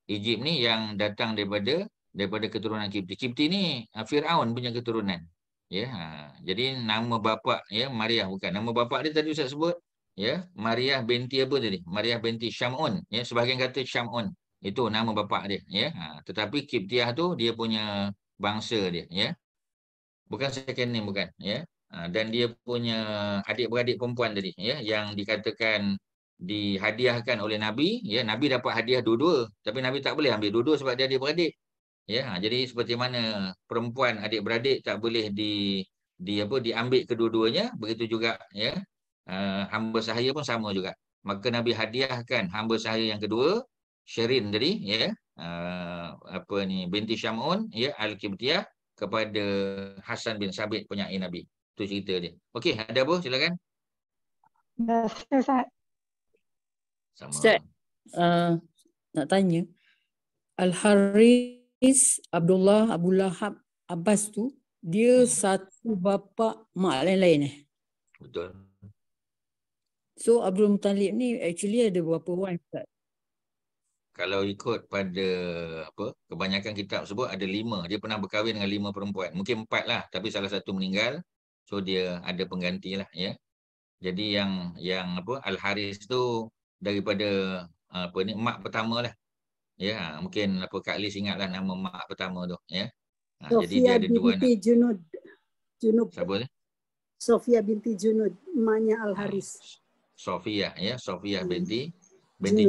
Egypt ni yang datang daripada keturunan Kipti. Kipti ni Firaun punya keturunan. Ya, jadi nama bapa, ya, Maria bukan. Nama bapa dia tadi Ustaz sebut, ya, Maria binti apa tadi? Maria binti Syamun, ya, sebahagian kata Syamun. Itu nama bapa dia, ya. Tetapi Kiptiah tu dia punya bangsa dia, ya. Bukan second name, bukan, ya. Dan dia punya adik-beradik perempuan tadi, ya, yang dikatakan dihadiahkan oleh Nabi, ya. Nabi dapat hadiah dua-dua, tapi Nabi tak boleh ambil dua-dua sebab dia adik-beradik, ya. Jadi seperti mana perempuan adik-beradik tak boleh diambil kedua-duanya, begitu juga, ya, hamba sahaya pun sama juga. Maka Nabi hadiahkan hamba sahaya yang kedua, Syirin tadi, ya, binti Syamun, ya, Al-Kibtiyah, kepada Hasan bin Sabit penyair Nabi. Itu cerita dia. Okey, ada apa? Silakan. Ustaz. Sama. Ustaz, nak tanya, Al-Haris, Abdullah, Abu Lahab, Abbas tu, dia satu bapa mak lain-lain Betul. So Abdul Muttalib ni actually ada berapa wife, Ustaz? Kalau ikut pada kebanyakan kitab sebut ada 5. Dia pernah berkahwin dengan 5 perempuan. Mungkin 4 lah, tapi salah satu meninggal. So dia ada pengganti lah, ya. Jadi yang Al-Haris tu daripada mak pertama lah. Ya, mungkin Kak Lis ingatlah nama mak pertama tu, ya. Jadi dia ada 2 anak. Junub. Siapa ni? Sofia binti Junud, emaknya Al-Haris. Sofia, ya, Sofia binti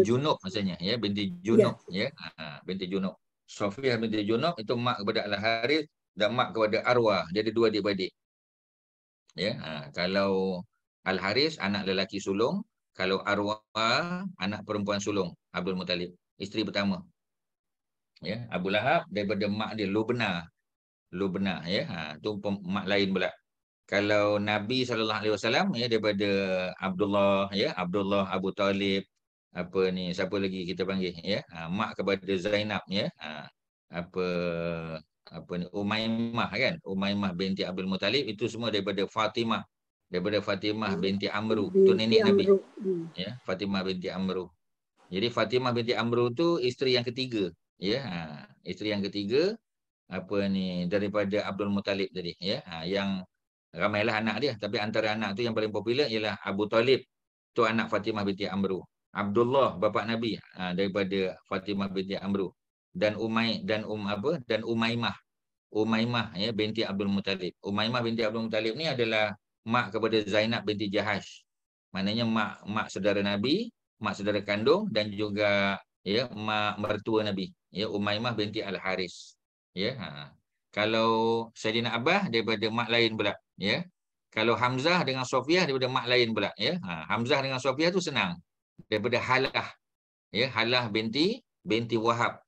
Junub maksudnya, ya, binti Junub, ya. Binti Junub. Sofia binti Junub itu mak kepada Al-Haris dan mak kepada Arwah. Dia ada 2 adik-beradik. Ya, kalau Al-Haris anak lelaki sulung, kalau Arwah anak perempuan sulung, Abdul Muttalib, isteri pertama. Ya, Abu Lahab daripada mak dia Lubna, ya. Tu mak lain pula. Kalau Nabi SAW, ya, daripada Abdullah, ya, Abdullah Abu Talib, siapa lagi kita panggil, ya, mak kepada Zainab, ya, Umaymah, kan, Umaymah binti Abdul Muttalib, itu semua daripada Fatimah binti Amru, tu nenek Nabi, ya, Fatimah binti Amru. Jadi Fatimah binti Amru tu isteri yang ketiga, Ya, isteri yang ketiga daripada Abdul Muttalib tadi, ya. Yang ramailah anak dia, tapi antara anak tu yang paling popular ialah Abu Talib, tu anak Fatimah binti Amru. Abdullah bapa Nabi daripada Fatimah binti Amru, dan Umaymah. Umaymah, ya, binti Abdul Muttalib. Umaymah binti Abdul Muttalib ni adalah mak kepada Zainab binti Jahash. Maknanya mak saudara Nabi, mak saudara kandung, dan juga, ya, mak mertua Nabi, ya, Umaymah binti Al-Haris. Ya, kalau Saidina Abbas daripada mak lain pula, ya. Kalau Hamzah dengan Sofiyah daripada mak lain pula, ya. Hamzah dengan Sofiyah tu senang, daripada Halah, ya, Halah binti Wahab.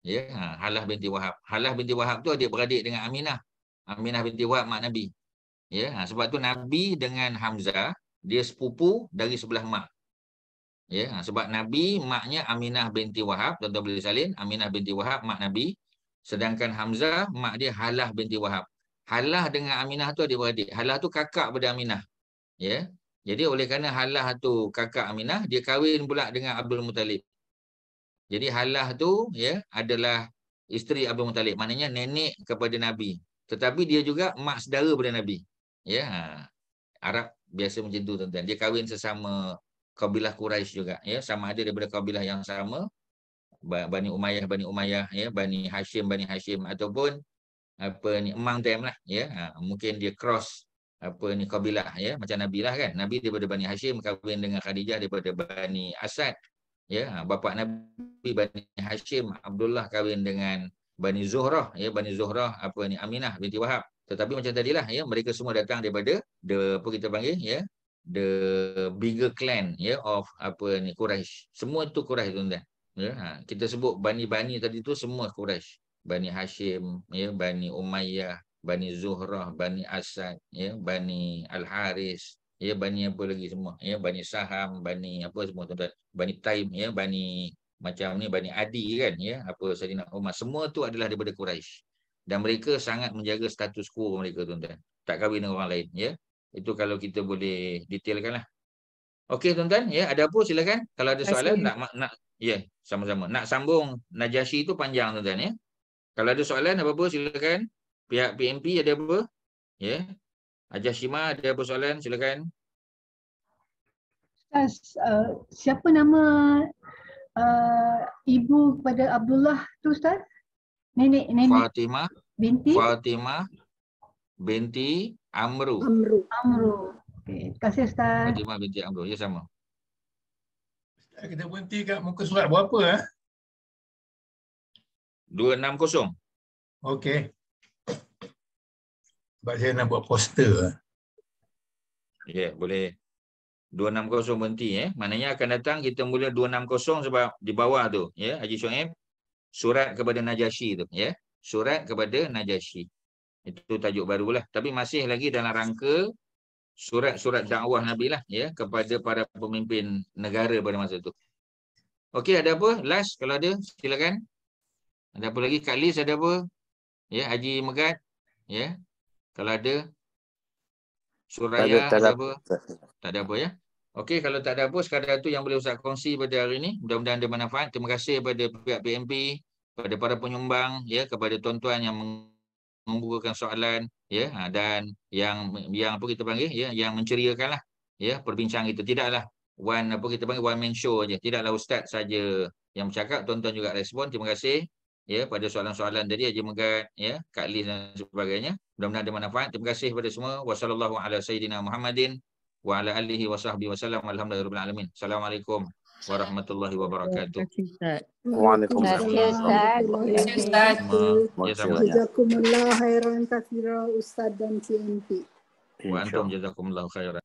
Ya, Halah binti Wahab. Halah binti Wahab tu adik-beradik dengan Aminah. Aminah binti Wahab mak Nabi. Ya, sebab tu Nabi dengan Hamzah dia sepupu dari sebelah mak. Ya, sebab Nabi maknya Aminah binti Wahab, tuan-tuan boleh salin, Aminah binti Wahab mak Nabi, sedangkan Hamzah mak dia Halah binti Wahab. Halah dengan Aminah tu adik-beradik. Halah tu kakak pada Aminah. Ya. Jadi oleh kerana Halah tu kakak Aminah, dia kahwin pula dengan Abdul Muttalib. Jadi Halah tu, ya, adalah isteri Abdul Muttalib, maknanya nenek kepada Nabi. Tetapi dia juga mak saudara pada Nabi. Ya, Arab biasa macam tu, tuan-tuan. Dia kahwin sesama kabilah Quraisy juga, ya, sama ada daripada kabilah yang sama, Bani Umayyah, ya, Bani Hashim, ataupun Emang time lah, ya. Mungkin dia cross kabilah, ya, macam Nabi lah kan. Nabi daripada Bani Hashim kahwin dengan Khadijah daripada Bani Asad. Ya, bapa Nabi Bani Hashim, Abdullah kahwin dengan Bani Zuhrah, ya, Bani Zuhrah Aminah binti Wahab. Tetapi macam tadilah, ya, mereka semua datang daripada the bigger clan, ya, of Quraisy. Semua tu Quraisy, tuan-tuan. Ya, kita sebut bani-bani tadi tu semua Quraisy. Bani Hashim, ya, Bani Umayyah, Bani Zuhrah, Bani Asad, ya, Bani Al-Haris, ya, Bani apa lagi semua, ya, Bani Saham, Bani apa semua, tuan-tuan. Bani Taim, ya, Bani macam ni, Bani Adi kan, ya, Sayyidina Umar, semua tu adalah daripada Quraisy. Dan mereka sangat menjaga status quo mereka, tuan-tuan. Tak kahwin dengan orang lain, ya. Itu kalau kita boleh detailkan lah. Okey, tuan-tuan, ya, ada apa silakan. Kalau ada soalan nak ya, sama-sama. Nak sambung Najasyi tu panjang, tuan-tuan, ya. Kalau ada soalan apa-apa silakan. Pihak PMP ada apa? Ya. Hajah Shima ada apa soalan? Silakan. Ustaz, siapa nama ibu kepada Abdullah tu, Ustaz? Nenek Fatimah binti Amru. Okay. Terima kasih, Ustaz. Fatimah binti Amru. Ya, sama. Ustaz, kita berhenti kat muka surat berapa? 260. Okey. Sebab saya nak buat poster. Ya, boleh. 260 berhenti, Maknanya akan datang kita mula 260 sebab di bawah tu, ya, Haji Shuaib, surat kepada Najasyi tu, ya. Surat kepada Najasyi. Itu tajuk barulah. Tapi masih lagi dalam rangka surat-surat dakwah Nabi lah, ya, kepada para pemimpin negara pada masa tu. Okey, ada apa? Last kalau ada, silakan. Ada apa lagi? Kak Liz ada apa? Ya, Haji Megat. Ya. Kalau ada. Suraya ada apa? Tak ada apa, ya. Okey, kalau tak ada apa, sekadar itu yang boleh Ustaz kongsi pada hari ini. Mudah-mudahan ada manfaat. Terima kasih kepada pihak PMP, kepada para penyumbang, ya, kepada tuan-tuan yang membukakan soalan, ya, dan yang apa kita panggil, ya, yang menceriakanlah, ya, perbincangan kita. Tidaklah one man show aja. Tidaklah ustaz saja yang bercakap, tuan-tuan juga respon. Terima kasih, ya, pada soalan-soalan tadi Haji Megat, ya, Kak Liz dan sebagainya. Mudah-mudahan ada manfaat. Terima kasih kepada semua. Wassallallahu ala sayyidina Muhammadin wa ala alihi wa sahbihi wasallam. Alhamdulillahirabbil alamin. Assalamualaikum warahmatullahi wabarakatuh. Waalaikumsalam. Ya, sama. Jazakumullah khairan katsira Ustaz dan CMP. Wa antum jazakumullahu khairan.